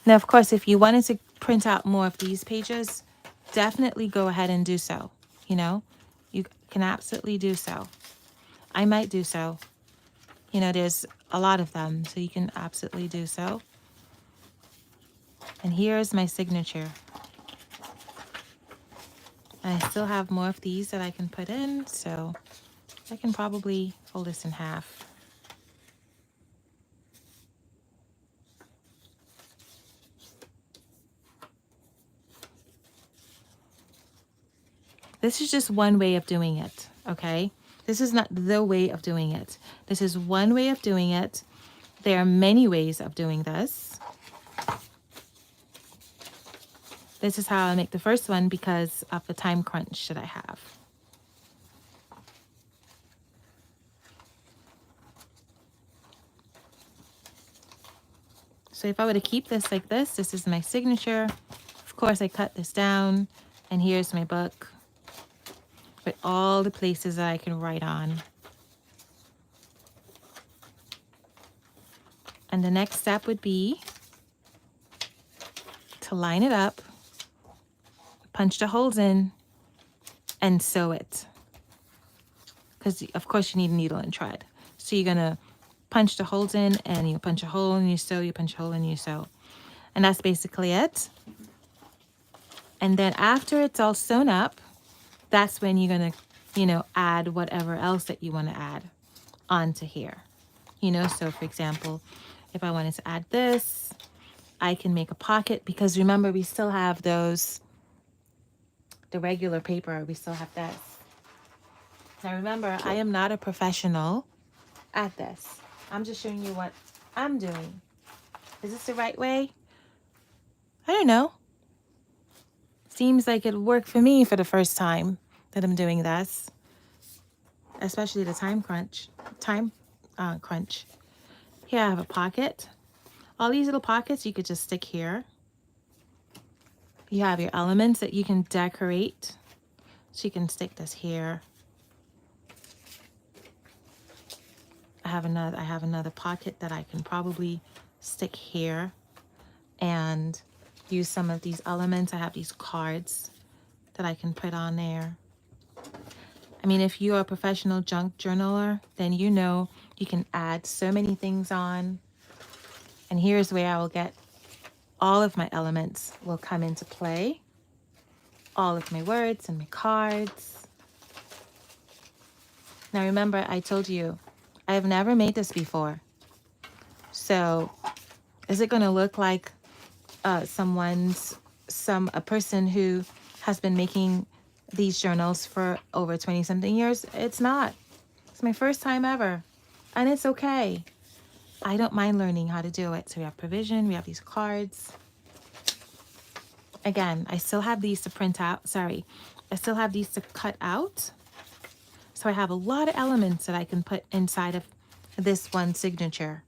Now, of course, if you wanted to print out more of these pages, definitely go ahead and do so. You can absolutely do so. I might do so. There's a lot of them, so you can absolutely do so. And here's my signature. And I still have more of these that I can put in, so I can probably fold this in half. This is just one way of doing it, okay? This is not the way of doing it. This is one way of doing it. There are many ways of doing this. This is how I make the first one because of the time crunch that I have. So if I were to keep this like this is my signature. Of course, I cut this down, and here's my book with all the places that I can write on. And the next step would be to line it up, punch the holes in, and sew it. Because, of course, you need a needle and thread. So you're going to punch the holes in, and you punch a hole and you sew, you punch a hole and you sew. And that's basically it. And then after it's all sewn up, that's when you're going to, add whatever else that you want to add onto here. So for example, if I wanted to add this, I can make a pocket because remember, we still have the regular paper, we still have this. Now remember, I am not a professional at this. I'm just showing you what I'm doing. Is this the right way? I don't know. Seems like it worked for me for the first time that I'm doing this, especially the time crunch. Here I have a pocket. All these little pockets you could just stick here. You have your elements that you can decorate. So you can stick this here. I have another pocket that I can probably stick here and use some of these elements. I have these cards that I can put on there. I mean, if you're a professional junk journaler, then you can add so many things on. And here's where I will get all of my elements will come into play. All of my words and my cards. Now remember, I told you, I have never made this before. So is it going to look like a person who has been making these journals for over 20 something years? It's not. It's my first time ever. And it's okay. I don't mind learning how to do it. So we have provision, we have these cards. Again, I still have these to print out. Sorry. I still have these to cut out. So I have a lot of elements that I can put inside of this one signature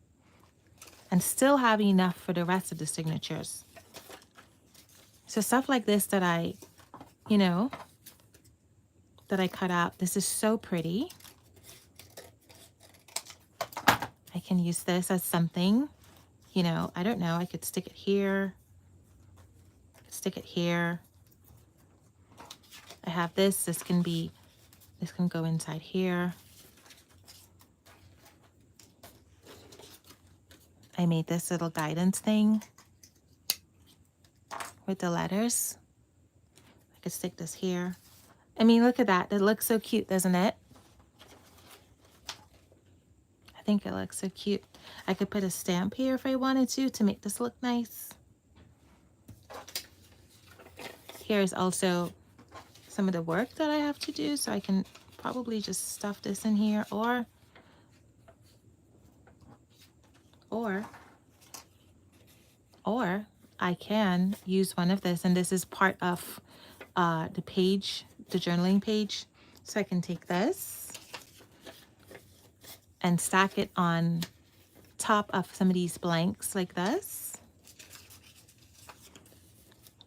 and still have enough for the rest of the signatures. So stuff like this that I cut out. This is so pretty. I can use this as something, I don't know. I could stick it here. Stick it here. I have this. This can go inside here. I made this little guidance thing with the letters. I could stick this here. I mean, look at that. It looks so cute, doesn't it? I think it looks so cute. I could put a stamp here if I wanted to make this look nice. Here's also some of the work that I have to do, so I can probably just stuff this in here, or I can use one of this, and this is part of the page, the journaling page. So I can take this and stack it on top of some of these blanks like this.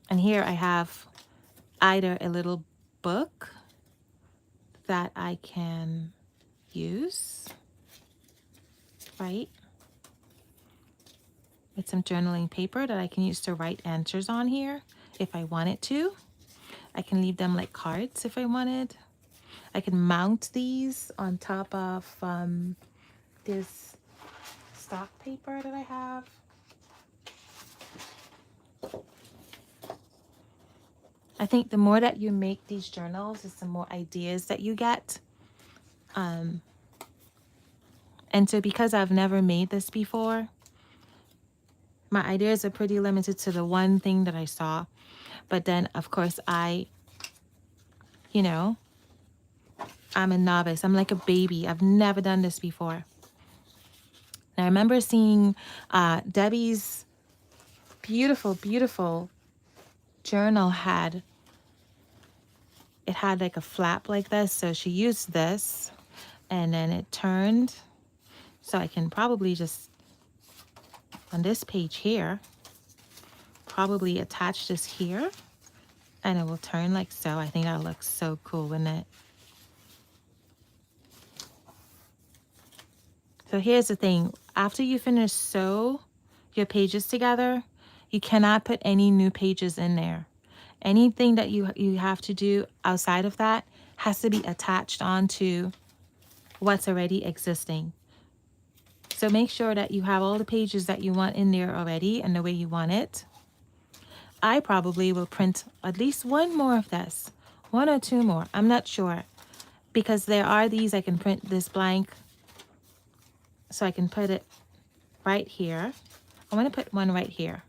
And here I have either a little book that I can use, right? With some journaling paper that I can use to write answers on here if I wanted to. I can leave them like cards if I wanted. I can mount these on top of this stock paper that I have. I think the more that you make these journals, is the more ideas that you get. And so because I've never made this before, my ideas are pretty limited to the one thing that I saw. But then, of course, I You know, I'm a novice. I'm like a baby. I've never done this before. And I remember seeing Debbie's beautiful, beautiful journal it had like a flap like this. So she used this and then it turned. So I can probably just, on this page here, probably attach this here and it will turn like so. I think that looks so cool, wouldn't it? So here's the thing. After you finish sew your pages together, you cannot put any new pages in there. Anything that you have to do outside of that has to be attached onto what's already existing. So make sure that you have all the pages that you want in there already and the way you want it. I probably will print at least one more of this, one or two more. I'm not sure, because there are these I can print this blank. So I can put it right here. I want to put one right here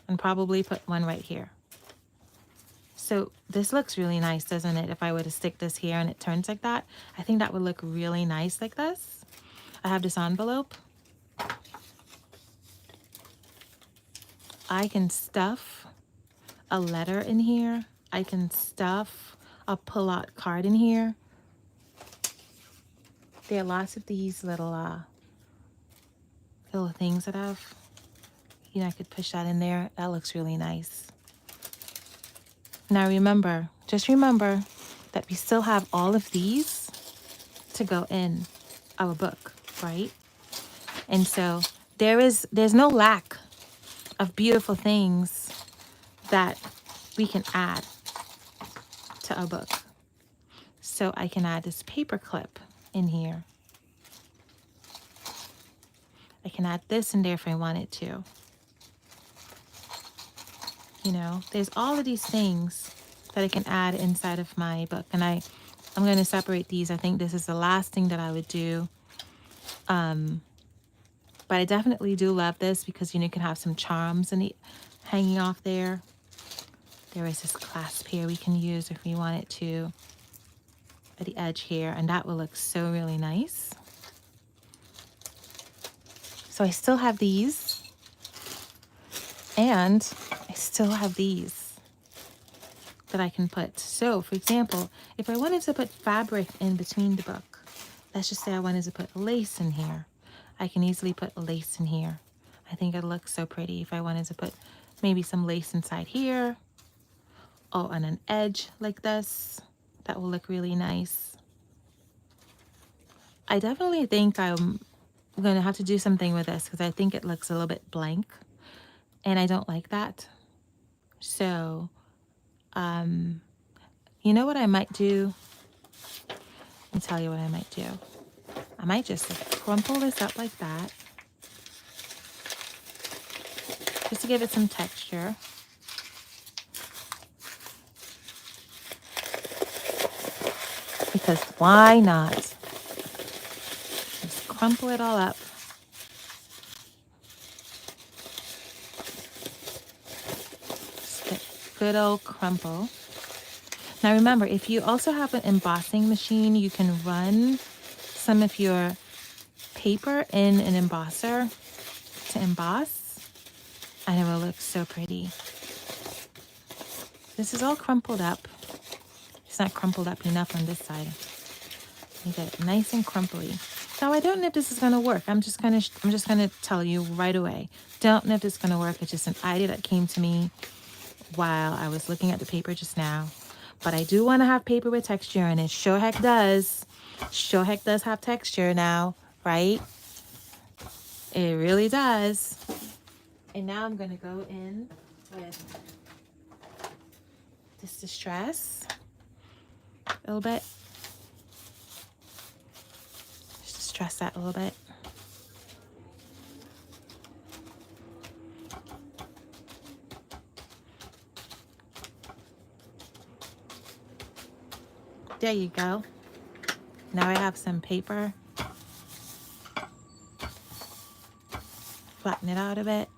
and probably put one right here. So this looks really nice, doesn't it? If I were to stick this here and it turns like that, I think that would look really nice like this. I have this envelope. I can stuff a letter in here. I can stuff a pull-out card in here. There are lots of these little things that I've, I could push that in there. That looks really nice. Now remember, just remember that we still have all of these to go in our book, right? And so there's no lack of beautiful things that we can add to our book. So I can add this paper clip in here. I can add this in there if I wanted to. There's all of these things that I can add inside of my book. And I'm going to separate these. I think this is the last thing that I would do. But I definitely do love this because, you can have some charms hanging off there. There is this clasp here we can use if we wanted to at the edge here. And that will look so really nice. So I still have these. And I still have these that I can put. So, for example, if I wanted to put fabric in between the book, let's just say I wanted to put lace in here. I can easily put lace in here. I think it looks so pretty if I wanted to put maybe some lace inside here. Oh, on an edge like this. That will look really nice. I definitely think I'm going to have to do something with this because I think it looks a little bit blank. And I don't like that. So, you know what I might do? Let me tell you what I might do. I might just crumple this up like that. Just to give it some texture. Because why not? Just crumple it all up. Just get good old crumple. Now remember, if you also have an embossing machine, you can run some of your paper in an embosser to emboss, and it will look so pretty. This is all crumpled up. It's not crumpled up enough on this side. You get it nice and crumply. Now I don't know if this is gonna work. I'm just gonna tell you right away. Don't know if this is gonna work. It's just an idea that came to me while I was looking at the paper just now. But I do want to have paper with texture, and it sure heck does. Sure heck does have texture now, right? It really does. And now I'm going to go in with this distress a little bit. Just distress that a little bit. There you go. Now I have some paper. Flatten it out a bit.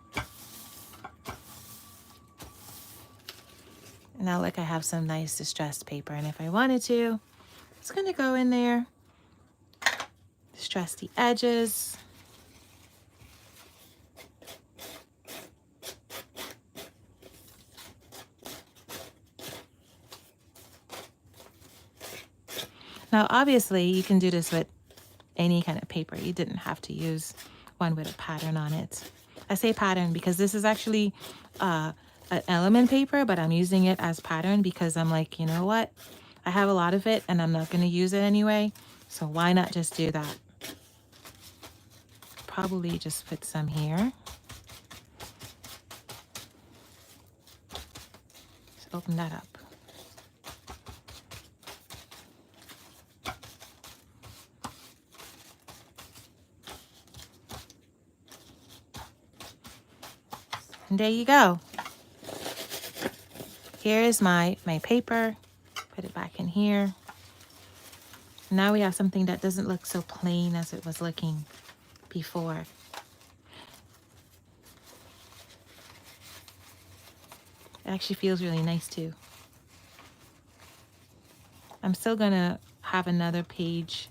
Now look, I have some nice distressed paper, and if I wanted to, it's gonna go in there, distress the edges. Now, obviously, you can do this with any kind of paper. You didn't have to use one with a pattern on it. I say pattern because this is actually an element paper, but I'm using it as pattern because I'm like, you know what? I have a lot of it and I'm not going to use it anyway. So why not just do that? Probably just put some here. Let's open that up. And there you go. Here is my paper. Put it back in here. Now we have something that doesn't look so plain as it was looking before. It actually feels really nice too. I'm still gonna have another page,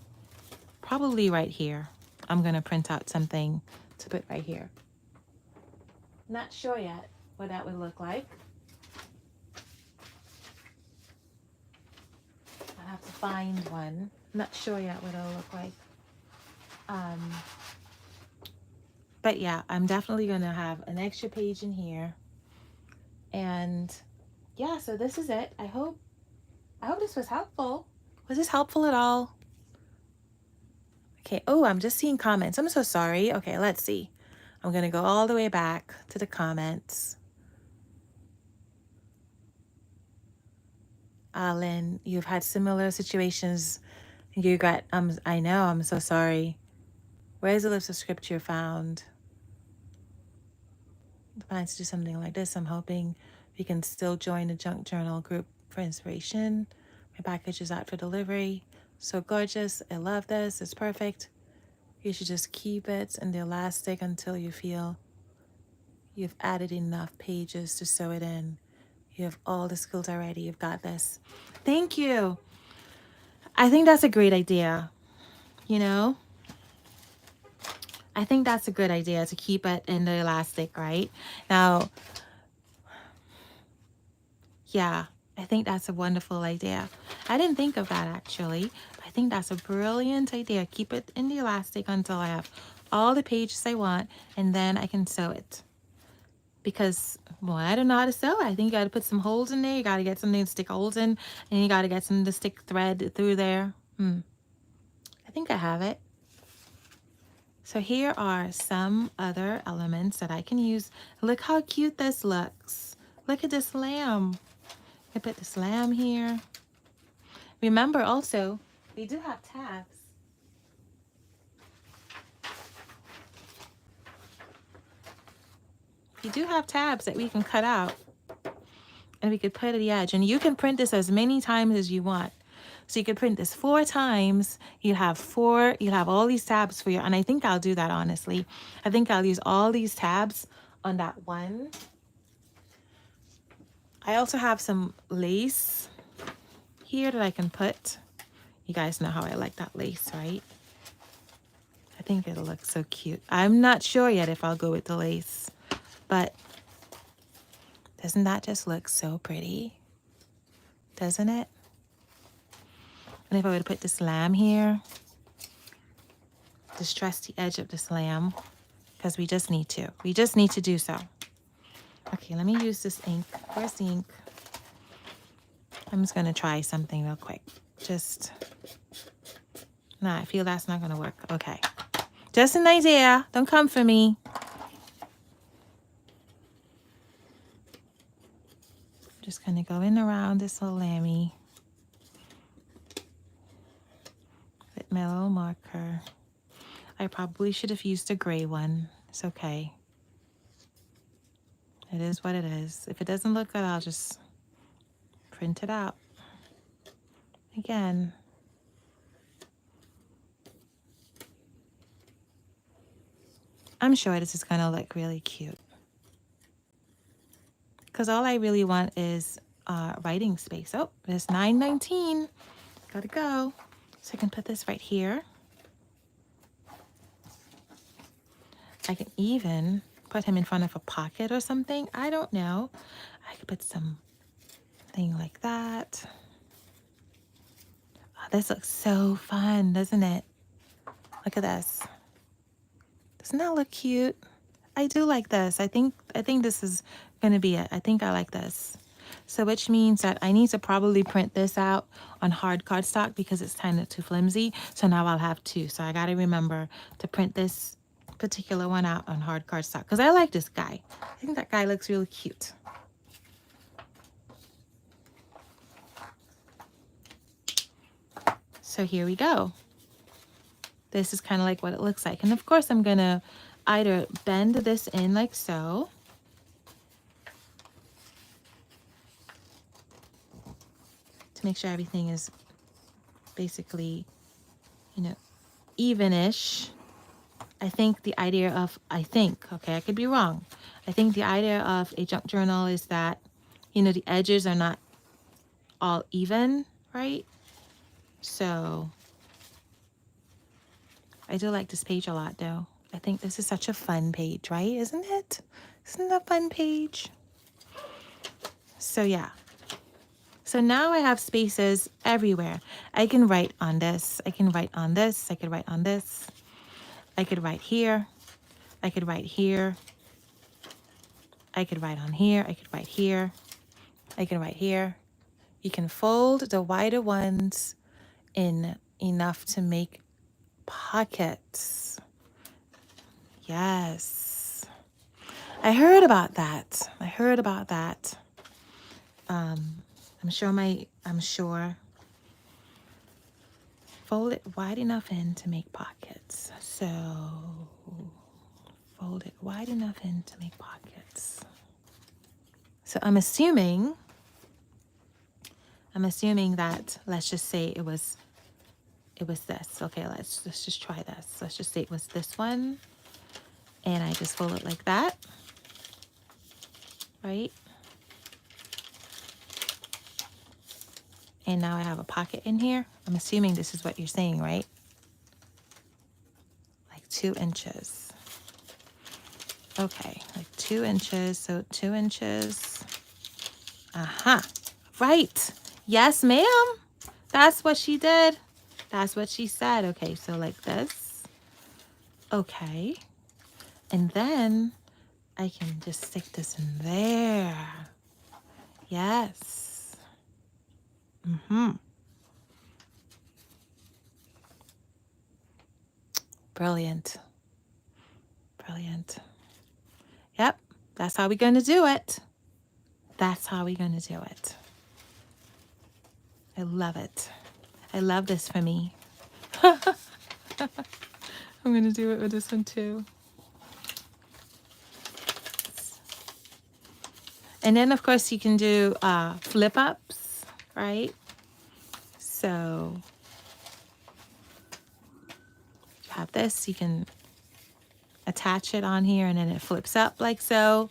probably right here. I'm gonna print out something to put right here. Not sure yet what that would look like. I'll have to find one. Not sure yet what it'll look like. But yeah, I'm definitely gonna have an extra page in here. And yeah, so this is it. I hope this was helpful. Was this helpful at all? Okay, oh, I'm just seeing comments. I'm so sorry. Okay, let's see. I'm gonna go all the way back to the comments. Alan, you've had similar situations. You got, I know, I'm so sorry. Where is the list of scripture found? The plan to do something like this. I'm hoping we can still join the junk journal group for inspiration. My package is out for delivery. So gorgeous. I love this. It's perfect. You should just keep it in the elastic until you feel you've added enough pages to sew it in. You have all the skills already. You've got this. Thank you. I think that's a great idea. You know, I think that's a good idea to keep it in the elastic, right? Now, yeah, I think that's a wonderful idea. I didn't think of that actually. I think that's a brilliant idea. Keep it in the elastic until I have all the pages I want, and then I can sew it. Because, well, I don't know how to sew. I think you got to put some holes in there. You got to get something to stick holes in, and you got to get something to stick thread through there. I think I have it. So here are some other elements that I can use. Look how cute this looks. Look at this lamb. I put this lamb here. Remember also, we do have tabs. We do have tabs that we can cut out and we could put at the edge. And you can print this as many times as you want. So you could print this 4 times. You have all these tabs for your, and I think I'll do that honestly. I think I'll use all these tabs on that one. I also have some lace here that I can put. You guys know how I like that lace, right? I think it'll look so cute. I'm not sure yet if I'll go with the lace, but doesn't that just look so pretty? Doesn't it? And if I were to put this lamb here, distress the edge of this lamb, because we just need to. We just need to do so. Okay, let me use this ink. Where's the ink? I'm just going to try something real quick. Nah, I feel that's not going to work. Okay. Just an idea. Don't come for me. Just going to go in around this little lammy with my little marker. I probably should have used a gray one. It's okay. It is what it is. If it doesn't look good, I'll just print it out. Again. I'm sure this is going to look really cute. Because all I really want is writing space. Oh, there's 9:19. Gotta go. So I can put this right here. I can even put him in front of a pocket or something. I don't know. I could put something like that. Oh, this looks so fun, doesn't it? Look at this. Doesn't that look cute? I do like this. I think this is going to be it. I think I like this. So which means that I need to probably print this out on hard cardstock because it's kind of too flimsy. So now I'll have two. So I got to remember to print this particular one out on hard cardstock because I like this guy. I think that guy looks really cute. So here we go. This is kind of like what it looks like. And of course I'm going to either bend this in like so. To make sure everything is basically, you know, even-ish. I think, okay, I could be wrong. I think the idea of a junk journal is that, you know, the edges are not all even, right? So I do like this page a lot though. I think this is such a fun page, right? Isn't it? Isn't that a fun page? So yeah. So now I have spaces everywhere. I can write on this. I can write on this. I could write on this. I could write here. I could write here. I could write on here. I could write here. I can write here. You can fold the wider ones in enough to make pockets. Yes. I heard about that. I'm sure. Fold it wide enough in to make pockets. So fold it wide enough in to make pockets. So I'm assuming that, let's just say it was this. Okay, let's just try this. Let's just say it was this one. And I just fold it like that. Right? And now I have a pocket in here. I'm assuming this is what you're saying, right? Like 2 inches. Okay, like 2 inches. So 2 inches. Uh-huh. Right. Yes, ma'am. That's what she did. That's what she said. Okay, so like this. Okay. And then I can just stick this in there. Yes. Mm-hmm. Brilliant. Brilliant. Yep, that's how we're going to do it. That's how we're going to do it. I love it. I love this for me. I'm going to do it with this one too. And then, of course, you can do flip ups, right? So you have this, you can attach it on here and then it flips up like so,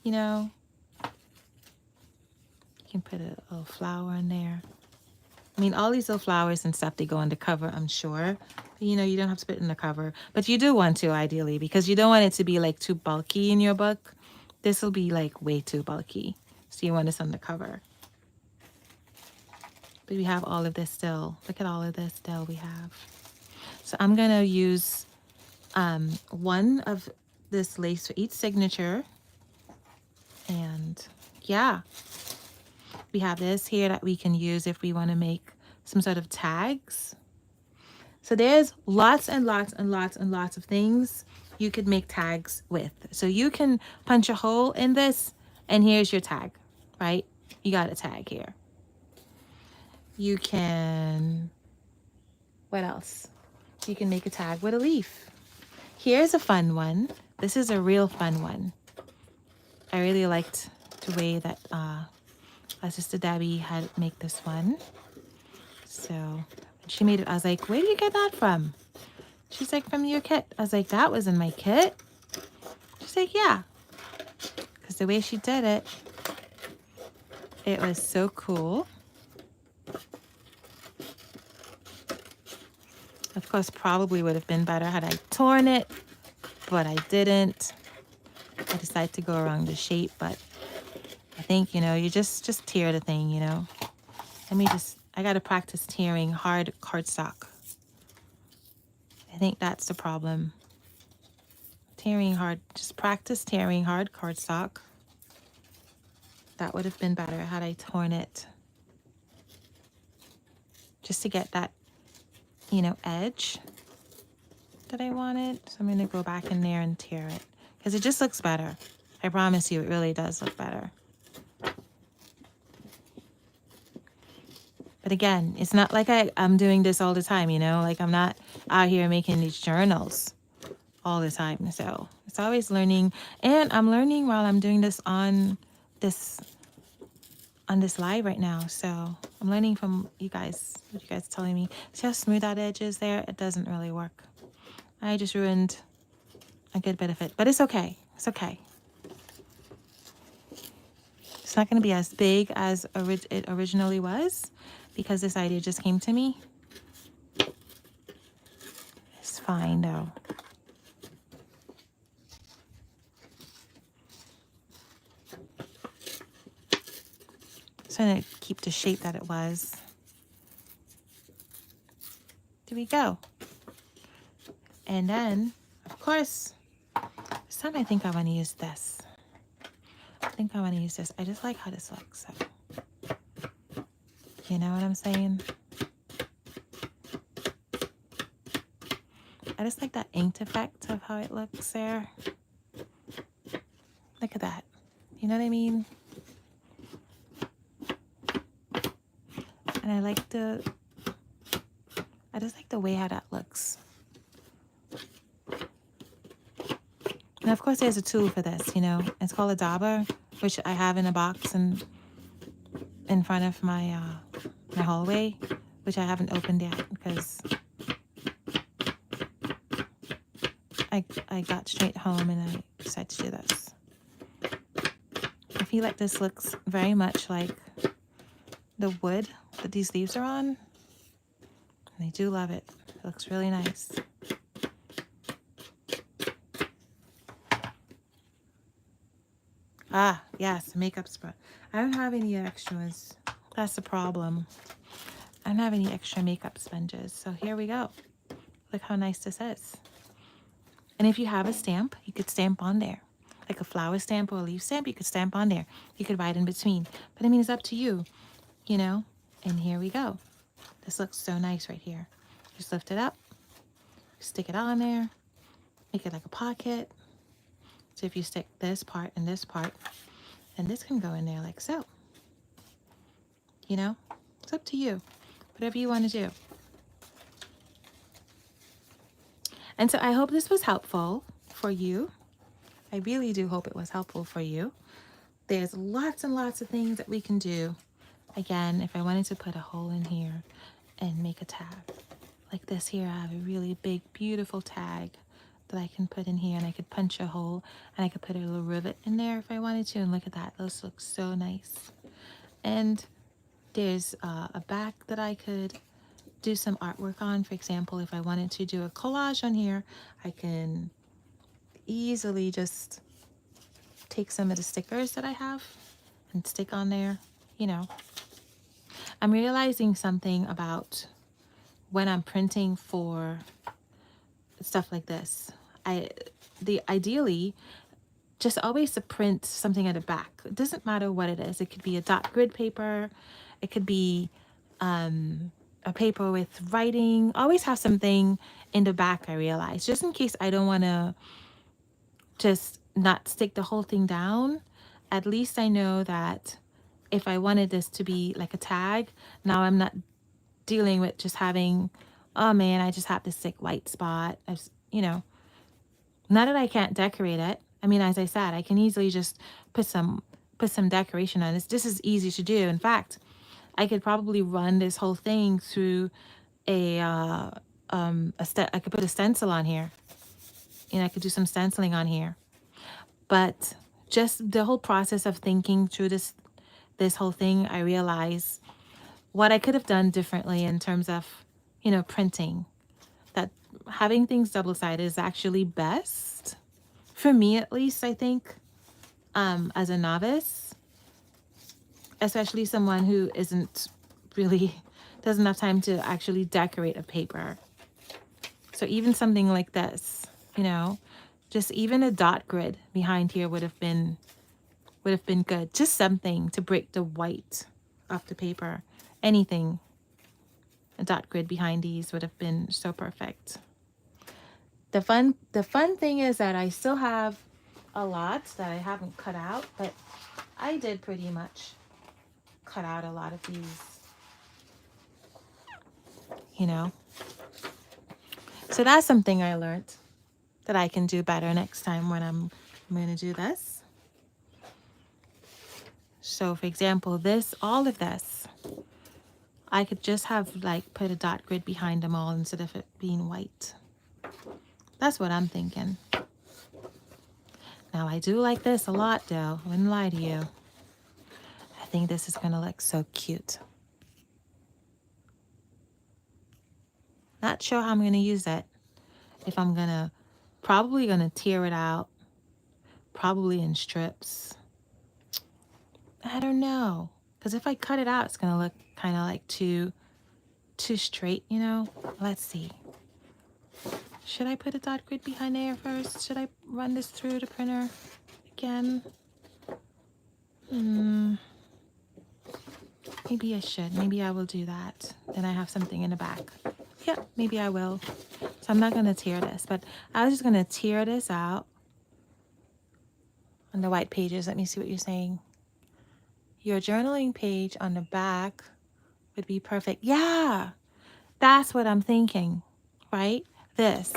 you know. You can put a little flower in there. I mean, all these little flowers and stuff, they go in the cover, I'm sure. You know, you don't have to put it in the cover, but you do want to ideally because you don't want it to be like too bulky in your book. This will be like way too bulky. So you want this on the cover. But we have all of this still. Look at all of this still we have. So I'm going to use one of this lace for each signature. And yeah, we have this here that we can use if we want to make some sort of tags. So there's lots and lots and lots and lots of things you could make tags with. So you can punch a hole in this and here's your tag, right? You got a tag here. You can, what else? You can make a tag with a leaf. Here's a fun one. This is a real fun one. I really liked the way that my sister Debbie had make this one. So when she made it, I was like, where did you get that from? She's like, from your kit. I was like, that was in my kit? She's like, yeah. Because the way she did it, It was so cool. Of course, probably would have been better had I torn it, but I didn't. I decided to go around the shape, but I think, you just tear the thing, I got to practice tearing hard cardstock. I think that's the problem. Just practice tearing hard cardstock. That would have been better had I torn it. Just to get that, edge that I wanted. So I'm going to go back in there and tear it because it just looks better. I promise you, it really does look better. But again, it's not like I'm doing this all the time, like I'm not out here making these journals all the time. So it's always learning. And I'm learning while I'm doing this on this live right now. So I'm learning from you guys, what you guys telling me. See how smooth that edge is there? It doesn't really work. I just ruined a good bit of it, but it's okay. It's okay. It's not going to be as big as it originally was because this idea just came to me. It's fine though. So I'm going to keep the shape that it was. There we go. And then, of course, this time I think I want to use this. I just like how this looks. So, you know what I'm saying? I just like that inked effect of how it looks there. Look at that. You know what I mean? And I just like the way how that looks. And of course there's a tool for this, It's called a dauber, which I have in a box and in front of my my hallway, which I haven't opened yet because I got straight home and I decided to do this. I feel like this looks very much like the wood that these leaves are on. And I do love it. It looks really nice. Ah, yes, makeup spread. I don't have any extras. That's the problem. I don't have any extra makeup sponges. So here we go. Look how nice this is. And if you have a stamp, you could stamp on there. Like a flower stamp or a leaf stamp, you could stamp on there. You could write in between. But I mean, it's up to you, And here we go. This looks so nice right here. Just lift it up, stick it on there, make it like a pocket. So if you stick this part and this part, then this can go in there like so. It's up to you. Whatever you want to do. And so I hope this was helpful for you. I really do hope it was helpful for you. There's lots and lots of things that we can do. Again, if I wanted to put a hole in here and make a tag. Like this here, I have a really big, beautiful tag that I can put in here, and I could punch a hole and I could put a little rivet in there if I wanted to. And look at that. Those look so nice. And there's a back that I could do some artwork on. For example, if I wanted to do a collage on here, I can easily just take some of the stickers that I have and stick on there. I'm realizing something about when I'm printing for stuff like this. Ideally just always to print something at the back. It doesn't matter what it is. It could be a dot grid paper. It could be a paper with writing. Always have something in the back, I realize, just in case I don't want to just not stick the whole thing down. At least I know that if I wanted this to be like a tag, now I'm not dealing with just having, oh man, I just have this sick white spot. Not that I can't decorate it. I mean, as I said, I can easily just put some decoration on this. This is easy to do. In fact, I could probably run this whole thing through I could put a stencil on here. I could do some stenciling on here. But just the whole process of thinking through this this whole thing, I realized what I could have done differently in terms of, printing. That having things double-sided is actually best for me, at least, I think, as a novice, especially someone who isn't really doesn't have time to actually decorate a paper. So even something like this, just even a dot grid behind here would have been good. Just something to break the white off the paper. Anything. A dot grid behind these would have been so perfect. The fun thing is that I still have a lot that I haven't cut out, but I did pretty much cut out a lot of these, you know. So that's something I learned that I can do better next time when I'm going to do this. So for example, all of this, I could just have like put a dot grid behind them all instead of it being white. That's what I'm thinking. Now I do like this a lot though. I wouldn't lie to you. I think this is going to look so cute. Not sure how I'm going to use it. If I'm probably going to tear it out. Probably in strips. I don't know. Because if I cut it out, it's going to look kind of like too straight, Let's see. Should I put a dot grid behind there first? Should I run this through the printer again? Maybe I should. Maybe I will do that. Then I have something in the back. Yeah, maybe I will. So I'm not going to tear this, but I was just going to tear this out on the white pages. Let me see what you're saying. Your journaling page on the back would be perfect. Yeah, that's what I'm thinking, right? This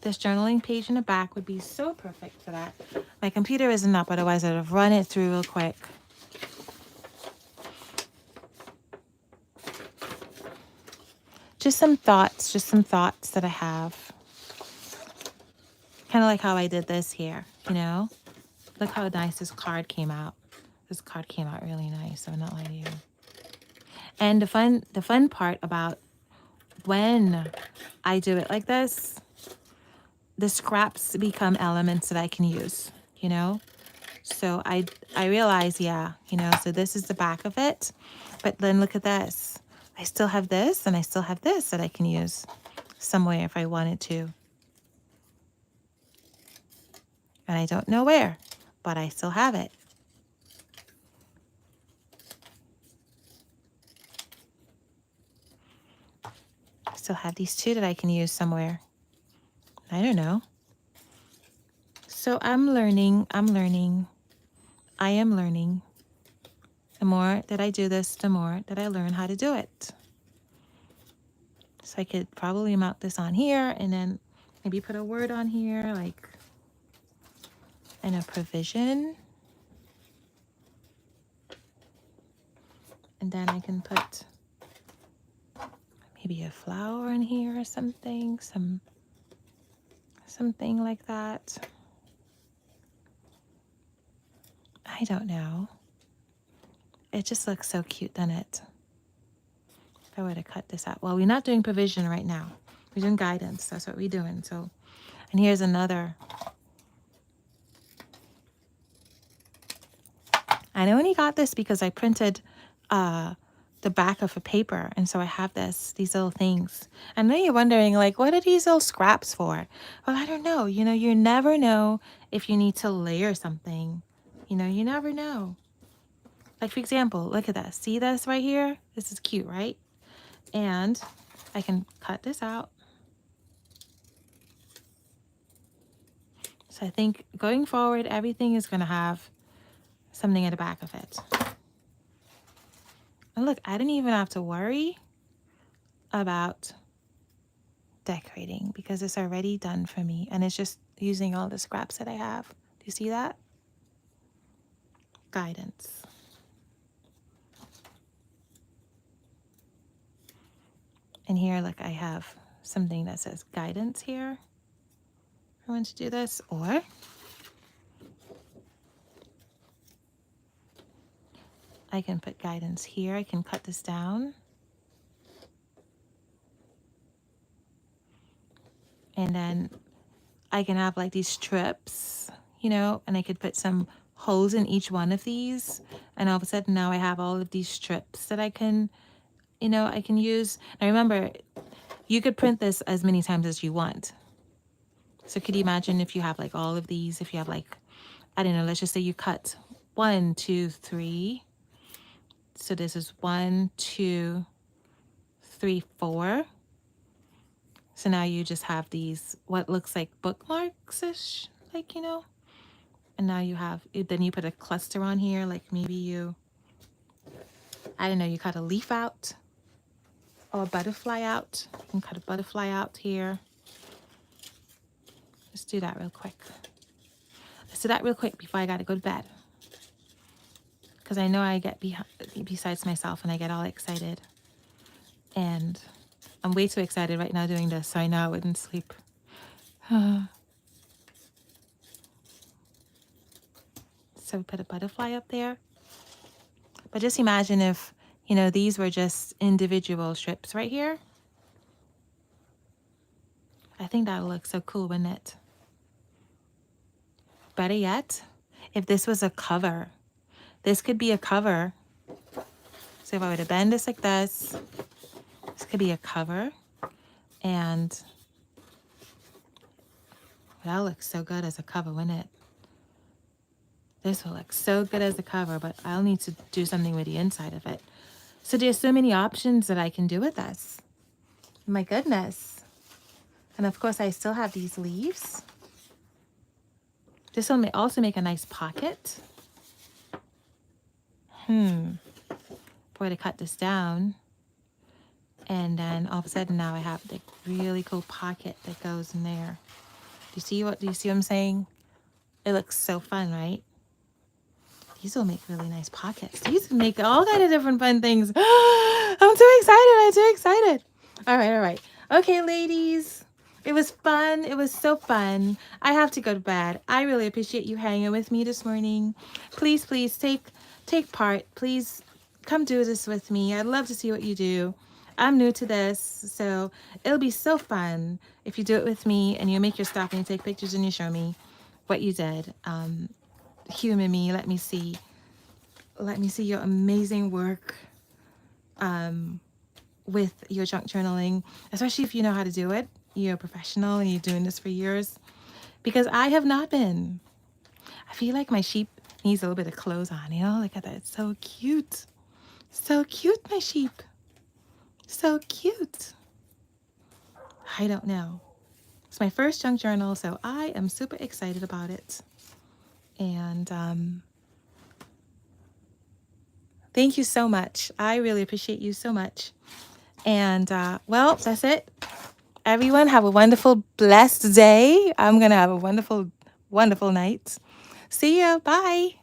journaling page in the back would be so perfect for that. My computer isn't up, otherwise I'd have run it through real quick. Just some thoughts that I have. Kind of like how I did this here, Look how nice this card came out. This card came out really nice, so I'm not lying to you. And the fun part about when I do it like this, the scraps become elements that I can use, So I realize, so this is the back of it. But then look at this. I still have this and I still have this that I can use somewhere if I wanted to. And I don't know where, but I still have it. I still have these two that I can use somewhere. I don't know. So I am learning. The more that I do this, the more that I learn how to do it. So I could probably mount this on here and then maybe put a word on here, like, and a provision. And then I can put maybe a flower in here or something, something like that. I don't know. It just looks so cute, doesn't it? If I were to cut this out. Well, we're not doing provision right now. We're doing guidance. That's what we're doing. So, and here's another. I only got this because I printed the back of a paper. And so I have these little things. I know you're wondering, like, what are these little scraps for? Well, I don't know. You never know if you need to layer something. You never know. Like, for example, look at this. See this right here? This is cute, right? And I can cut this out. So I think going forward, everything is going to have something at the back of it. And look, I didn't even have to worry about decorating because it's already done for me. And it's just using all the scraps that I have. Do you see that? Guidance. And here, look, I have something that says guidance here. I want to do this, or I can put guidance here. I can cut this down. And then I can have like these strips, you know, and I could put some holes in each one of these. And all of a sudden now I have all of these strips that I can, you know, I can use. Now remember, you could print this as many times as you want. So could you imagine if you have like all of these, if you have like, I don't know, let's just say you cut 1, 2, 3. So this is 1, 2, 3, 4. So now you just have these, what looks like bookmarks-ish, like, you know, and now you have, then you put a cluster on here, like maybe you, I don't know, you cut a leaf out or a butterfly out. You can cut a butterfly out here. Let's do that real quick. Let's do that real quick before I got to go to bed. Because I know I get besides myself and I get all excited. And I'm way too excited right now doing this, so I know I wouldn't sleep. So put a butterfly up there. But just imagine if, you know, these were just individual strips right here. I think that would look so cool, wouldn't it? Better yet, if this was a cover, this could be a cover. So if I were to bend this like this could be a cover. And that looks so good as a cover, wouldn't it? This will look so good as a cover, but I'll need to do something with the inside of it. So there's so many options that I can do with this. My goodness. And of course, I still have these leaves. This one may also make a nice pocket. Boy, to cut this down. And then all of a sudden now I have the really cool pocket that goes in there. Do you see what I'm saying? It looks so fun, right? These will make really nice pockets. These make all kind of different fun things. I'm too excited. I'm too excited. All right. Okay, ladies. It was fun. It was so fun. I have to go to bed. I really appreciate you hanging with me this morning. Please take part. Please come do this with me. I'd love to see what you do. I'm new to this, so it'll be so fun if you do it with me and you make your stuff and you take pictures and you show me what you did. Humor me. Let me see your amazing work with your junk journaling, especially if you know how to do it. You're a professional and you're doing this for years, because I have not been. I feel like my sheep needs a little bit of clothes on, you know? Look at that. It's so cute. So cute, my sheep. So cute. I don't know. It's my first junk journal, so I am super excited about it. And thank you so much. I really appreciate you so much. And well, that's it. Everyone have a wonderful, blessed day. I'm going to have a wonderful, wonderful night. See ya. Bye.